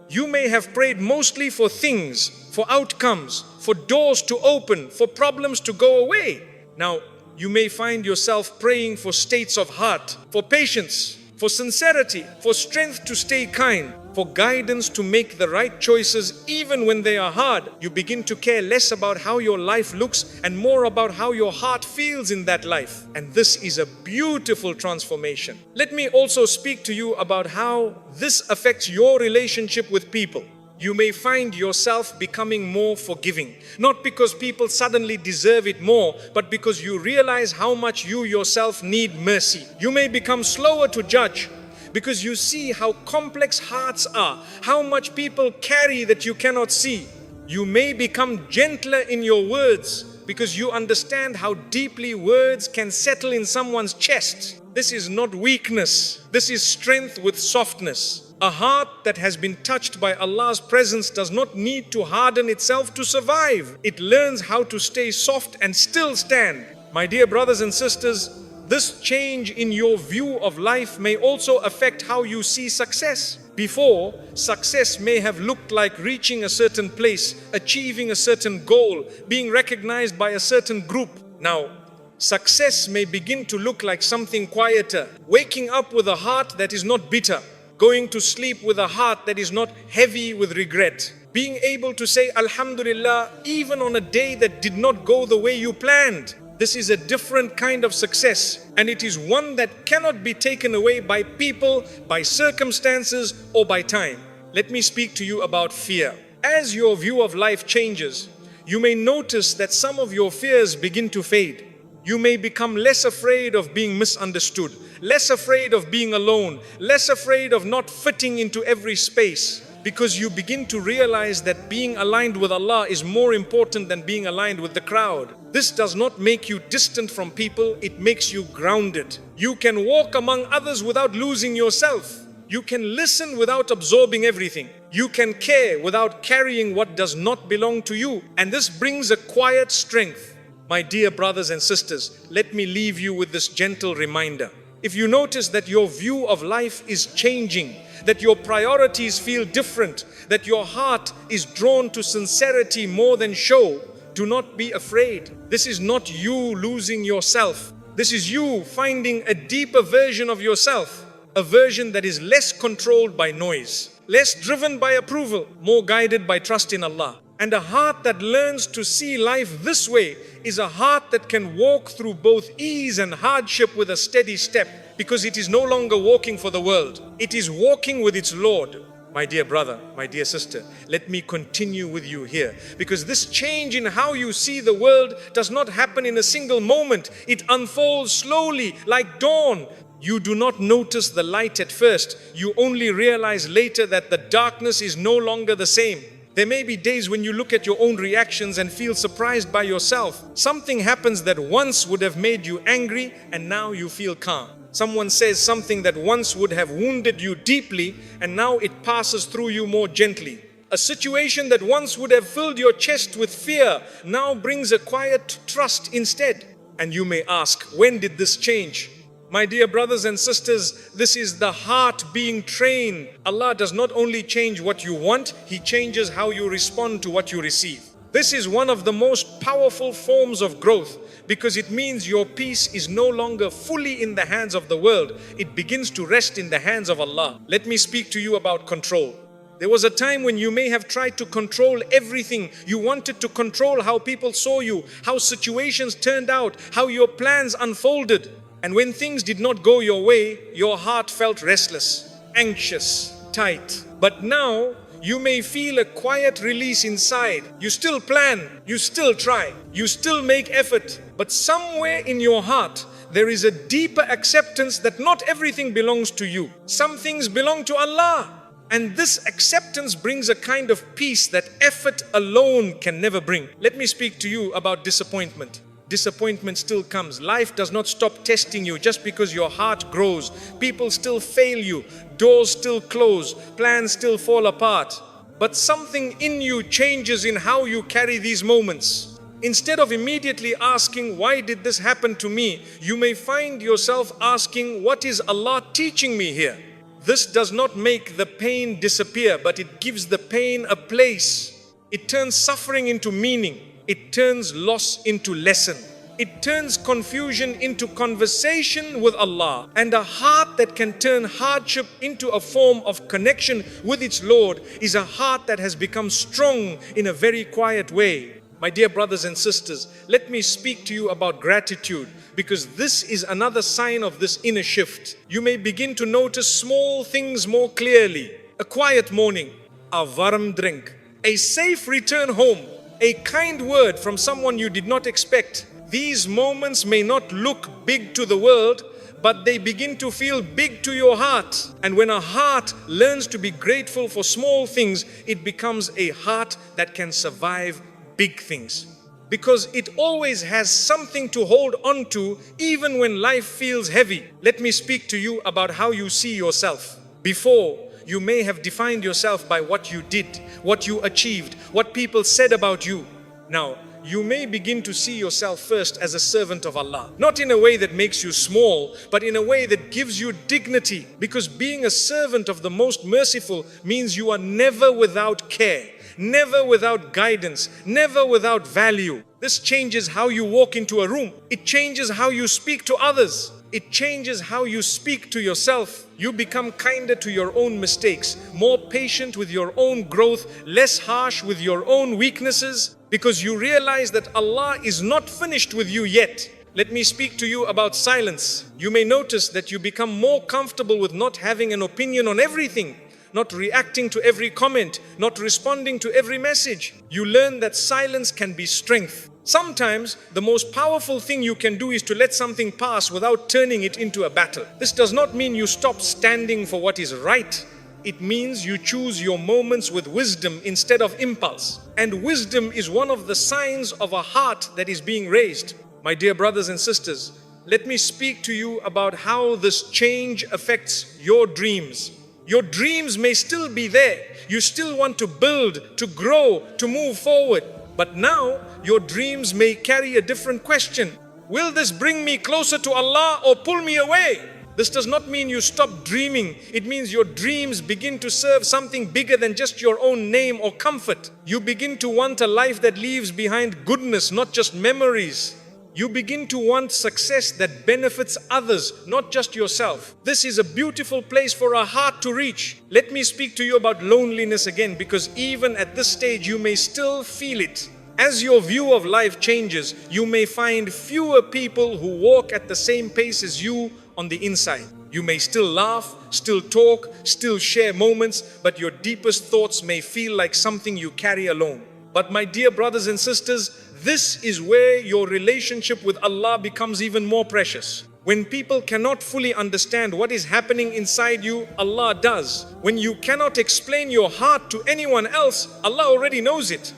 you may have prayed mostly for things, for outcomes, for doors to open, for problems to go away. Now, you may find yourself praying for states of heart, for patience, for sincerity, for strength to stay kind, for guidance to make the right choices even when they are hard. You begin to care less about how your life looks and more about how your heart feels in that life. And this is a beautiful transformation. Let me also speak to you about how this affects your relationship with people. You may find yourself becoming more forgiving, not because people suddenly deserve it more, but because you realize how much you yourself need mercy. You may become slower to judge because you see how complex hearts are, how much people carry that you cannot see. You may become gentler in your words because you understand how deeply words can settle in someone's chest. This is not weakness, this is strength with softness. A heart that has been touched by Allah's presence does not need to harden itself to survive. It learns how to stay soft and still stand. My dear brothers and sisters, this change in your view of life may also affect how you see success. Before, success may have looked like reaching a certain place, achieving a certain goal, being recognized by a certain group. Now, success may begin to look like something quieter, waking up with a heart that is not bitter, going to sleep with a heart that is not heavy with regret, being able to say Alhamdulillah even on a day that did not go the way you planned. This is a different kind of success, and it is one that cannot be taken away by people, by circumstances, or by time. Let me speak to you about fear. As your view of life changes, you may notice that some of your fears begin to fade. You may become less afraid of being misunderstood, less afraid of being alone, less afraid of not fitting into every space, because you begin to realize that being aligned with Allah is more important than being aligned with the crowd. This does not make you distant from people, it makes you grounded. You can walk among others without losing yourself. You can listen without absorbing everything. You can care without carrying what does not belong to you. And this brings a quiet strength. My dear brothers and sisters, let me leave you with this gentle reminder. If you notice that your view of life is changing, that your priorities feel different, that your heart is drawn to sincerity more than show, do not be afraid. This is not you losing yourself. This is you finding a deeper version of yourself, a version that is less controlled by noise, less driven by approval, more guided by trust in Allah. And a heart that learns to see life this way is a heart that can walk through both ease and hardship with a steady step, because it is no longer walking for the world. It is walking with its Lord. My dear brother, my dear sister, let me continue with you here, because this change in how you see the world does not happen in a single moment. It unfolds slowly like dawn. You do not notice the light at first. You only realize later that the darkness is no longer the same. There may be days when you look at your own reactions and feel surprised by yourself. Something happens that once would have made you angry and now you feel calm. Someone says something that once would have wounded you deeply and now it passes through you more gently. A situation that once would have filled your chest with fear now brings a quiet trust instead. And you may ask, when did this change? My dear brothers and sisters, this is the heart being trained. Allah does not only change what you want, He changes how you respond to what you receive. This is one of the most powerful forms of growth, because it means your peace is no longer fully in the hands of the world. It begins to rest in the hands of Allah. Let me speak to you about control. There was a time when you may have tried to control everything. You wanted to control how people saw you, how situations turned out, how your plans unfolded. And when things did not go your way, your heart felt restless, anxious, tight. But now, you may feel a quiet release inside. You still plan, you still try, you still make effort. But somewhere in your heart, there is a deeper acceptance that not everything belongs to you. Some things belong to Allah. And this acceptance brings a kind of peace that effort alone can never bring. Let me speak to you about disappointment. Disappointment still comes. Life does not stop testing you just because your heart grows. People still fail you. Doors still close. Plans still fall apart. But something in you changes in how you carry these moments. Instead of immediately asking, why did this happen to me? You may find yourself asking, what is Allah teaching me here? This does not make the pain disappear, but it gives the pain a place. It turns suffering into meaning. It turns loss into lesson. It turns confusion into conversation with Allah. And a heart that can turn hardship into a form of connection with its Lord is a heart that has become strong in a very quiet way. My dear brothers and sisters, let me speak to you about gratitude, because this is another sign of this inner shift. You may begin to notice small things more clearly. A quiet morning, a warm drink, a safe return home, a kind word from someone you did not expect. These moments may not look big to the world, but they begin to feel big to your heart. And when a heart learns to be grateful for small things, it becomes a heart that can survive big things. Because it always has something to hold on to, even when life feels heavy. Let me speak to you about how you see yourself. Before, you may have defined yourself by what you did, what you achieved, what people said about you. Now, you may begin to see yourself first as a servant of Allah. Not in a way that makes you small, but in a way that gives you dignity. Because being a servant of the Most Merciful means you are never without care, never without guidance, never without value. This changes how you walk into a room. It changes how you speak to others. It changes how you speak to yourself. You become kinder to your own mistakes, more patient with your own growth, less harsh with your own weaknesses, because you realize that Allah is not finished with you yet. Let me speak to you about silence. You may notice that you become more comfortable with not having an opinion on everything, not reacting to every comment, not responding to every message. You learn that silence can be strength. Sometimes the most powerful thing you can do is to let something pass without turning it into a battle. This does not mean you stop standing for what is right. It means you choose your moments with wisdom instead of impulse. And wisdom is one of the signs of a heart that is being raised. My dear brothers and sisters, let me speak to you about how this change affects your dreams. Your dreams may still be there. You still want to build, to grow, to move forward. But now, your dreams may carry a different question. Will this bring me closer to Allah or pull me away? This does not mean you stop dreaming. It means your dreams begin to serve something bigger than just your own name or comfort. You begin to want a life that leaves behind goodness, not just memories. You begin to want success that benefits others, not just yourself. This is a beautiful place for a heart to reach. Let me speak to you about loneliness again, because even at this stage you may still feel it. As your view of life changes, you may find fewer people who walk at the same pace as you on the inside. You may still laugh, still talk, still share moments, but your deepest thoughts may feel like something you carry alone. But my dear brothers and sisters, this is where your relationship with Allah becomes even more precious. When people cannot fully understand what is happening inside you, Allah does. When you cannot explain your heart to anyone else, Allah already knows it.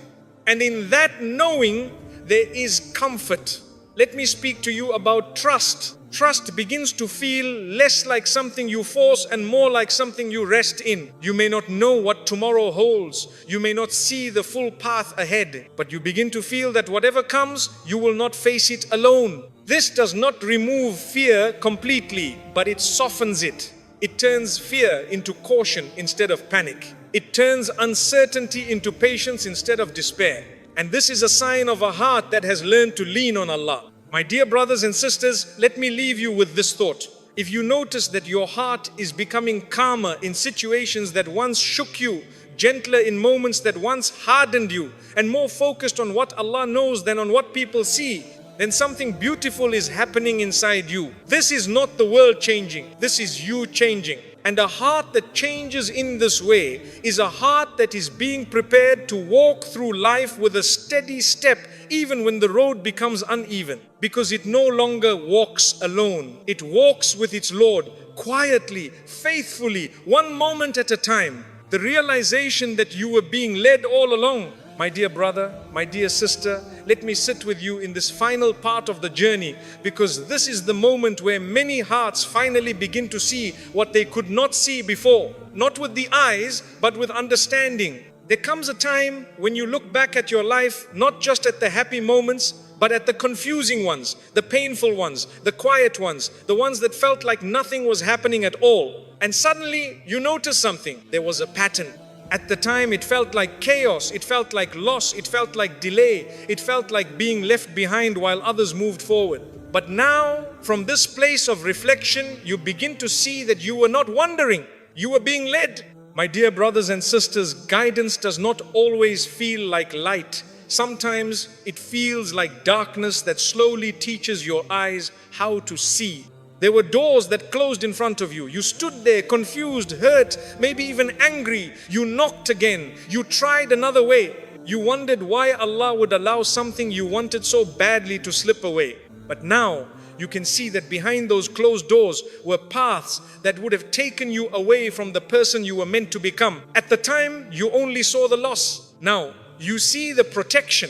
And in that knowing, there is comfort. Let me speak to you about trust. Trust begins to feel less like something you force and more like something you rest in. You may not know what tomorrow holds. You may not see the full path ahead, but you begin to feel that whatever comes, you will not face it alone. This does not remove fear completely, but it softens it. It turns fear into caution instead of panic. It turns uncertainty into patience instead of despair. And this is a sign of a heart that has learned to lean on Allah. My dear brothers and sisters, let me leave you with this thought. If you notice that your heart is becoming calmer in situations that once shook you, gentler in moments that once hardened you, and more focused on what Allah knows than on what people see, then something beautiful is happening inside you. This is not the world changing, this is you changing. And a heart that changes in this way is a heart that is being prepared to walk through life with a steady step, even when the road becomes uneven. Because it no longer walks alone. It walks with its Lord, quietly, faithfully, one moment at a time. The realization that you were being led all along. My dear brother, my dear sister, let me sit with you in this final part of the journey, because this is the moment where many hearts finally begin to see what they could not see before. Not with the eyes, but with understanding. There comes a time when you look back at your life, not just at the happy moments, but at the confusing ones, the painful ones, the quiet ones, the ones that felt like nothing was happening at all. And suddenly you notice something. There was a pattern. At the time it felt like chaos, it felt like loss, it felt like delay, it felt like being left behind while others moved forward. But now, from this place of reflection, you begin to see that you were not wandering, you were being led. My dear brothers and sisters, guidance does not always feel like light. Sometimes it feels like darkness that slowly teaches your eyes how to see. There were doors that closed in front of you. You stood there confused, hurt, maybe even angry. You knocked again. You tried another way. You wondered why Allah would allow something you wanted so badly to slip away. But now you can see that behind those closed doors were paths that would have taken you away from the person you were meant to become. At the time, you only saw the loss. Now you see the protection.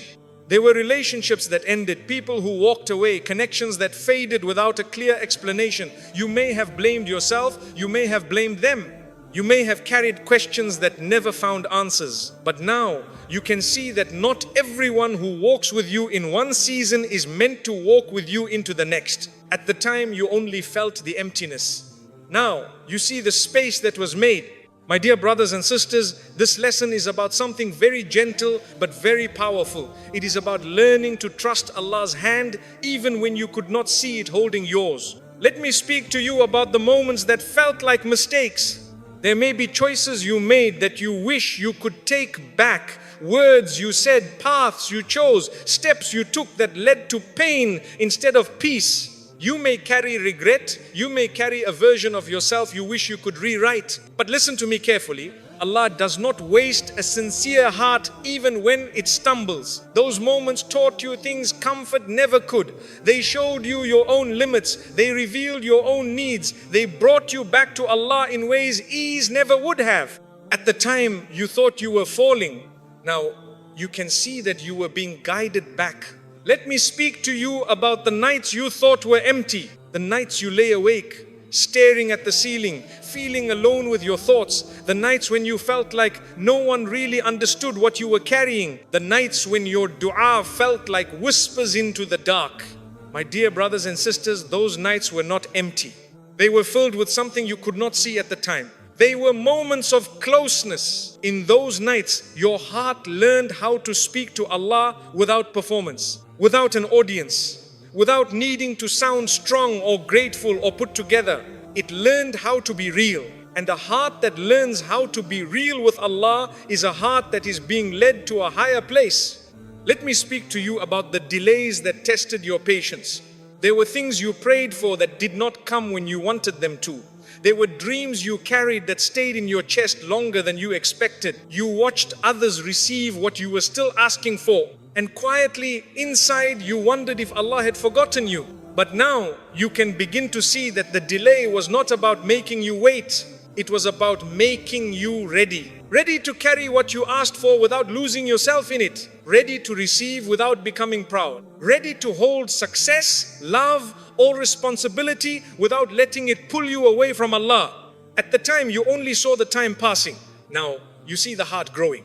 There were relationships that ended, people who walked away, connections that faded without a clear explanation. You may have blamed yourself, you may have blamed them. You may have carried questions that never found answers. But now you can see that not everyone who walks with you in one season is meant to walk with you into the next. At the time you only felt the emptiness. Now you see the space that was made. My dear brothers and sisters, this lesson is about something very gentle but very powerful. It is about learning to trust Allah's hand even when you could not see it holding yours. Let me speak to you about the moments that felt like mistakes. There may be choices you made that you wish you could take back, words you said, paths you chose, steps you took that led to pain instead of peace. You may carry regret, you may carry a version of yourself you wish you could rewrite. But listen to me carefully. Allah does not waste a sincere heart even when it stumbles. Those moments taught you things comfort never could. They showed you your own limits. They revealed your own needs. They brought you back to Allah in ways ease never would have. At the time you thought you were falling. Now you can see that you were being guided back. Let me speak to you about the nights you thought were empty, the nights you lay awake, staring at the ceiling, feeling alone with your thoughts, the nights when you felt like no one really understood what you were carrying, the nights when your dua felt like whispers into the dark. My dear brothers and sisters, those nights were not empty. They were filled with something you could not see at the time. They were moments of closeness. In those nights, your heart learned how to speak to Allah without performance, without an audience, without needing to sound strong or grateful or put together. It learned how to be real. And a heart that learns how to be real with Allah is a heart that is being led to a higher place. Let me speak to you about the delays that tested your patience. There were things you prayed for that did not come when you wanted them to. There were dreams you carried that stayed in your chest longer than you expected. You watched others receive what you were still asking for. And quietly inside you wondered if Allah had forgotten you. But now you can begin to see that the delay was not about making you wait. It was about making you ready. Ready to carry what you asked for without losing yourself in it. Ready to receive without becoming proud. Ready to hold success, love, or responsibility without letting it pull you away from Allah. At the time, you only saw the time passing. Now, you see the heart growing.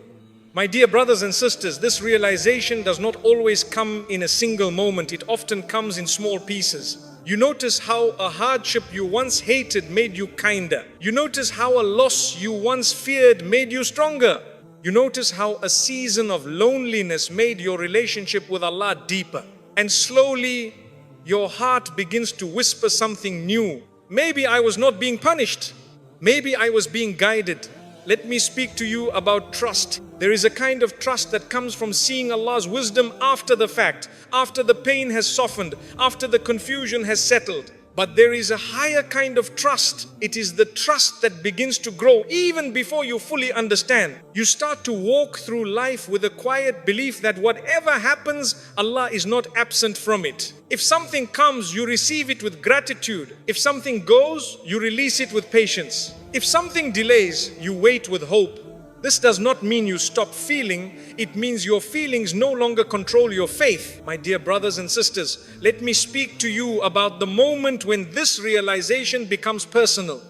My dear brothers and sisters, this realization does not always come in a single moment. It often comes in small pieces. You notice how a hardship you once hated made you kinder. You notice how a loss you once feared made you stronger. You notice how a season of loneliness made your relationship with Allah deeper. And slowly, your heart begins to whisper something new. Maybe I was not being punished. Maybe I was being guided. Let me speak to you about trust. There is a kind of trust that comes from seeing Allah's wisdom after the fact, after the pain has softened, after the confusion has settled. But there is a higher kind of trust. It is the trust that begins to grow even before you fully understand. You start to walk through life with a quiet belief that whatever happens, Allah is not absent from it. If something comes, you receive it with gratitude. If something goes, you release it with patience. If something delays, you wait with hope. This does not mean you stop feeling. It means your feelings no longer control your faith. My dear brothers and sisters, let me speak to you about the moment when this realization becomes personal.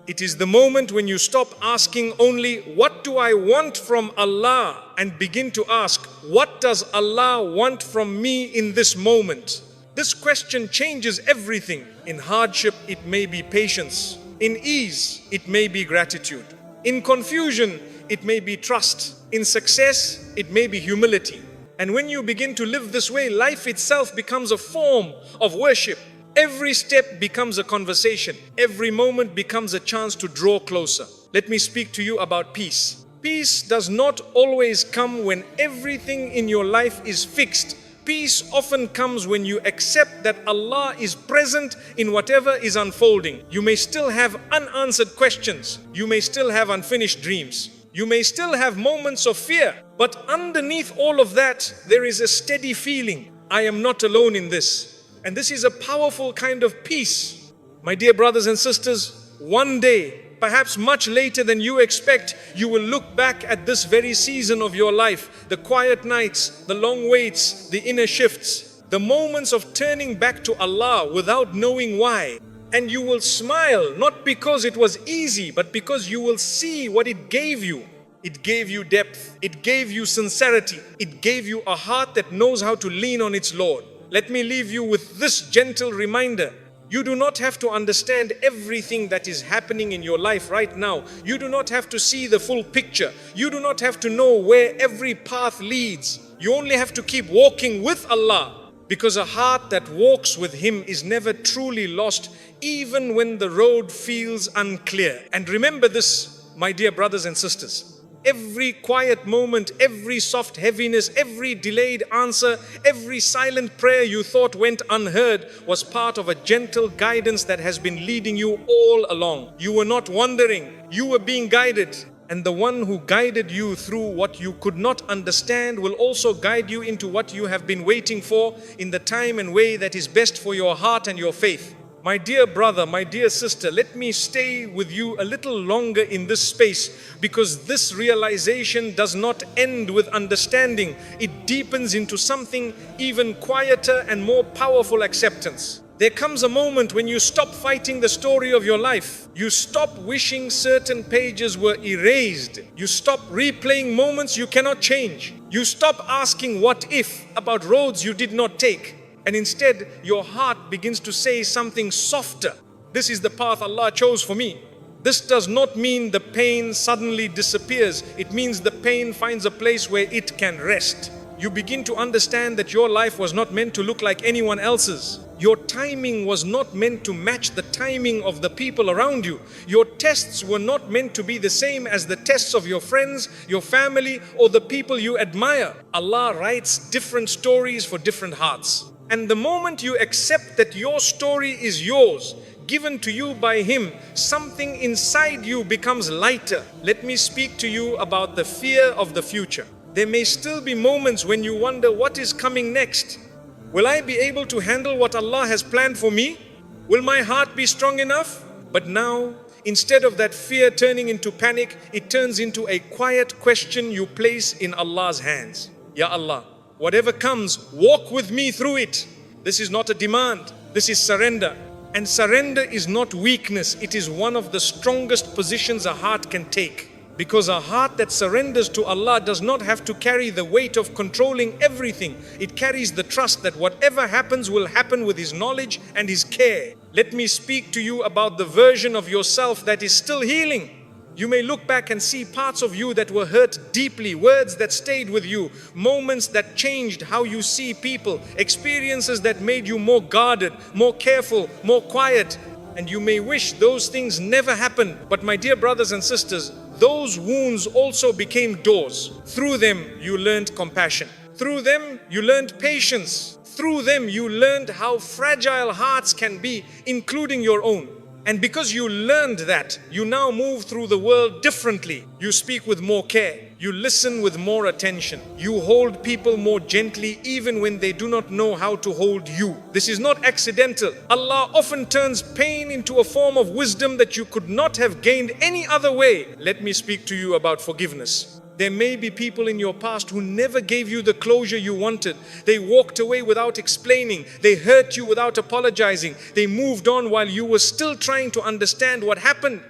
It is the moment when you stop asking only, what do I want from Allah? And begin to ask, what does Allah want from me in this moment? This question changes everything. In hardship, it may be patience. In ease, it may be gratitude. In confusion, it may be trust. In success, it may be humility. And when you begin to live this way, life itself becomes a form of worship. Every step becomes a conversation. Every moment becomes a chance to draw closer. Let me speak to you about peace. Peace does not always come when everything in your life is fixed. Peace often comes when you accept that Allah is present in whatever is unfolding. You may still have unanswered questions. You may still have unfinished dreams. You may still have moments of fear. But underneath all of that, there is a steady feeling. I am not alone in this. And this is a powerful kind of peace. My dear brothers and sisters, one day, perhaps much later than you expect, you will look back at this very season of your life, the quiet nights, the long waits, the inner shifts, the moments of turning back to Allah without knowing why. And you will smile, not because it was easy, but because you will see what it gave you. It gave you depth. It gave you sincerity. It gave you a heart that knows how to lean on its Lord. Let me leave you with this gentle reminder. You do not have to understand everything that is happening in your life right now. You do not have to see the full picture. You do not have to know where every path leads. You only have to keep walking with Allah. Because a heart that walks with Him is never truly lost, even when the road feels unclear. And remember this, my dear brothers and sisters. Every quiet moment, every soft heaviness, every delayed answer, every silent prayer you thought went unheard was part of a gentle guidance that has been leading you all along. You were not wandering, you were being guided. And the one who guided you through what you could not understand will also guide you into what you have been waiting for in the time and way that is best for your heart and your faith. My dear brother, my dear sister, let me stay with you a little longer in this space, because this realization does not end with understanding. It deepens into something even quieter and more powerful: acceptance. There comes a moment when you stop fighting the story of your life. You stop wishing certain pages were erased. You stop replaying moments you cannot change. You stop asking what if about roads you did not take. And instead, your heart begins to say something softer. This is the path Allah chose for me. This does not mean the pain suddenly disappears. It means the pain finds a place where it can rest. You begin to understand that your life was not meant to look like anyone else's. Your timing was not meant to match the timing of the people around you. Your tests were not meant to be the same as the tests of your friends, your family, or the people you admire. Allah writes different stories for different hearts. And the moment you accept that your story is yours, given to you by Him, something inside you becomes lighter. Let me speak to you about the fear of the future. There may still be moments when you wonder what is coming next. Will I be able to handle what Allah has planned for me? Will my heart be strong enough? But now, instead of that fear turning into panic, it turns into a quiet question you place in Allah's hands. Ya Allah, whatever comes, walk with me through it. This is not a demand, this is surrender. And surrender is not weakness, it is one of the strongest positions a heart can take. Because a heart that surrenders to Allah does not have to carry the weight of controlling everything. It carries the trust that whatever happens will happen with His knowledge and His care. Let me speak to you about the version of yourself that is still healing. You may look back and see parts of you that were hurt deeply, words that stayed with you, moments that changed how you see people, experiences that made you more guarded, more careful, more quiet. And you may wish those things never happened. But my dear brothers and sisters, those wounds also became doors. Through them, you learned compassion. Through them, you learned patience. Through them, you learned how fragile hearts can be, including your own. And because you learned that, you now move through the world differently. You speak with more care. You listen with more attention. You hold people more gently even when they do not know how to hold you. This is not accidental. Allah often turns pain into a form of wisdom that you could not have gained any other way. Let me speak to you about forgiveness. There may be people in your past who never gave you the closure you wanted. They walked away without explaining. They hurt you without apologizing. They moved on while you were still trying to understand what happened.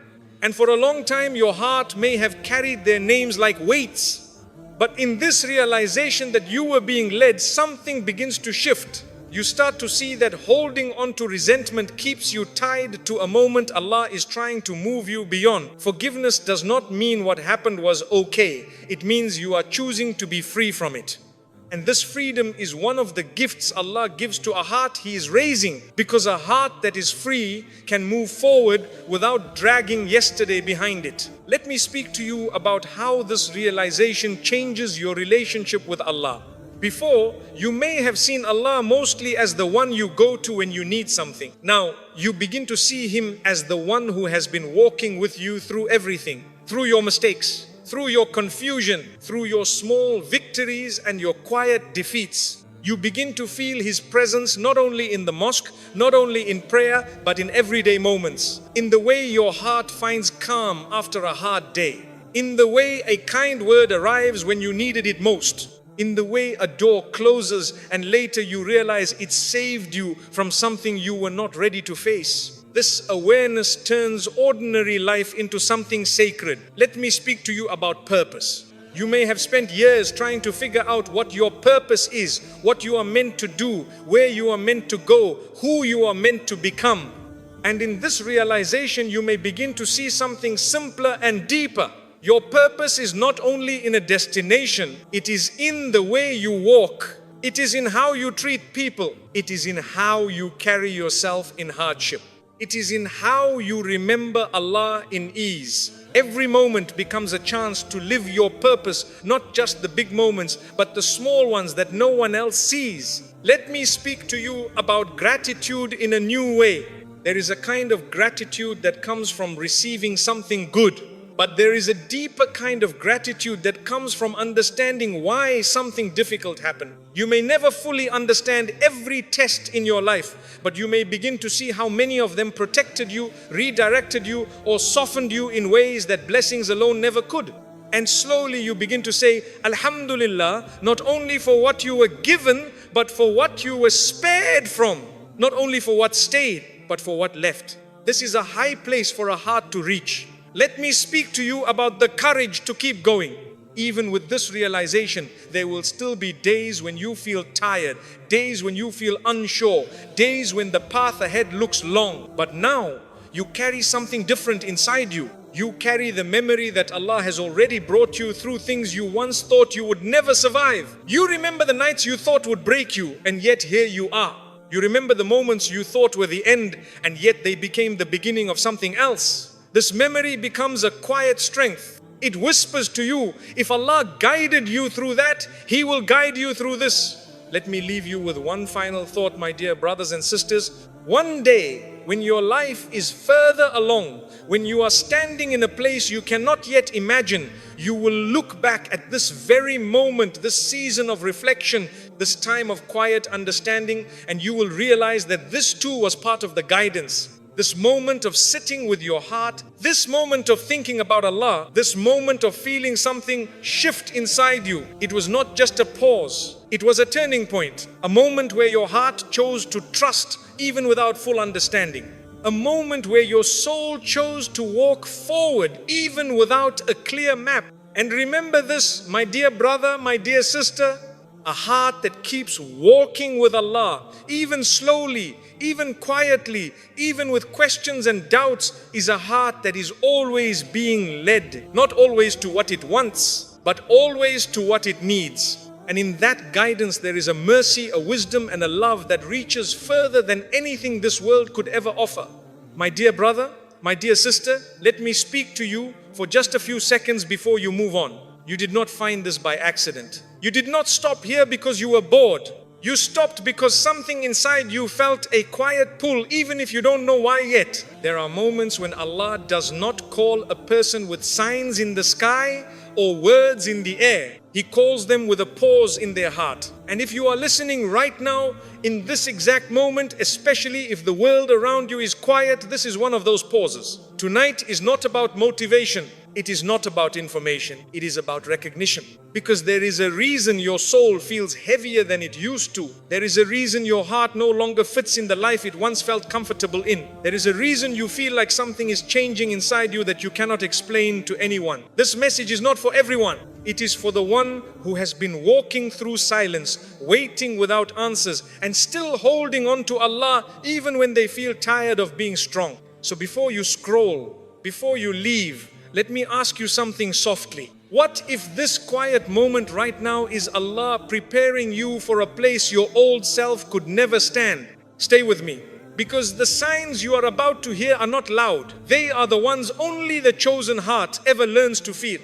And for a long time, your heart may have carried their names like weights. But in this realization that you were being led, something begins to shift. You start to see that holding on to resentment keeps you tied to a moment Allah is trying to move you beyond. Forgiveness does not mean what happened was okay. It means you are choosing to be free from it. And this freedom is one of the gifts Allah gives to a heart He is raising, because a heart that is free can move forward without dragging yesterday behind it. Let me speak to you about how this realization changes your relationship with Allah. Before, you may have seen Allah mostly as the one you go to when you need something. Now, you begin to see Him as the one who has been walking with you through everything, through your mistakes, through your confusion, through your small victories and your quiet defeats. You begin to feel His presence not only in the mosque, not only in prayer, but in everyday moments. In the way your heart finds calm after a hard day. In the way a kind word arrives when you needed it most. In the way a door closes and later you realize it saved you from something you were not ready to face. This awareness turns ordinary life into something sacred. Let me speak to you about purpose. You may have spent years trying to figure out what your purpose is, what you are meant to do, where you are meant to go, who you are meant to become. And in this realization, you may begin to see something simpler and deeper. Your purpose is not only in a destination, it is in the way you walk. It is in how you treat people. It is in how you carry yourself in hardship. It is in how you remember Allah in ease. Every moment becomes a chance to live your purpose, not just the big moments, but the small ones that no one else sees. Let me speak to you about gratitude in a new way. There is a kind of gratitude that comes from receiving something good. But there is a deeper kind of gratitude that comes from understanding why something difficult happened. You may never fully understand every test in your life, but you may begin to see how many of them protected you, redirected you, or softened you in ways that blessings alone never could. And slowly you begin to say, Alhamdulillah, not only for what you were given, but for what you were spared from. Not only for what stayed, but for what left. This is a high place for a heart to reach. Let me speak to you about the courage to keep going. Even with this realization, there will still be days when you feel tired, days when you feel unsure, days when the path ahead looks long. But now, you carry something different inside you. You carry the memory that Allah has already brought you through things you once thought you would never survive. You remember the nights you thought would break you, and yet here you are. You remember the moments you thought were the end, and yet they became the beginning of something else. This memory becomes a quiet strength. It whispers to you, if Allah guided you through that, He will guide you through this. Let me leave you with one final thought, my dear brothers and sisters. One day, when your life is further along, when you are standing in a place you cannot yet imagine, you will look back at this very moment, this season of reflection, this time of quiet understanding, and you will realize that this too was part of the guidance. This moment of sitting with your heart, this moment of thinking about Allah, this moment of feeling something shift inside you. It was not just a pause, it was a turning point. A moment where your heart chose to trust even without full understanding. A moment where your soul chose to walk forward even without a clear map. And remember this, my dear brother, my dear sister, a heart that keeps walking with Allah, even slowly, even quietly, even with questions and doubts, is a heart that is always being led, not always to what it wants, but always to what it needs. And in that guidance there is a mercy, a wisdom and a love that reaches further than anything this world could ever offer. My dear brother, my dear sister, let me speak to you for just a few seconds before you move on. You did not find this by accident. You did not stop here because you were bored. You stopped because something inside you felt a quiet pull, even if you don't know why yet. There are moments when Allah does not call a person with signs in the sky or words in the air. He calls them with a pause in their heart. And if you are listening right now, in this exact moment, especially if the world around you is quiet, this is one of those pauses. Tonight is not about motivation. It is not about information. It is about recognition. Because there is a reason your soul feels heavier than it used to. There is a reason your heart no longer fits in the life it once felt comfortable in. There is a reason you feel like something is changing inside you that you cannot explain to anyone. This message is not for everyone. It is for the one who has been walking through silence, waiting without answers, and still holding on to Allah even when they feel tired of being strong. So before you scroll, before you leave, let me ask you something softly. What if this quiet moment right now is Allah preparing you for a place your old self could never stand? Stay with me. Because the signs you are about to hear are not loud. They are the ones only the chosen heart ever learns to feel.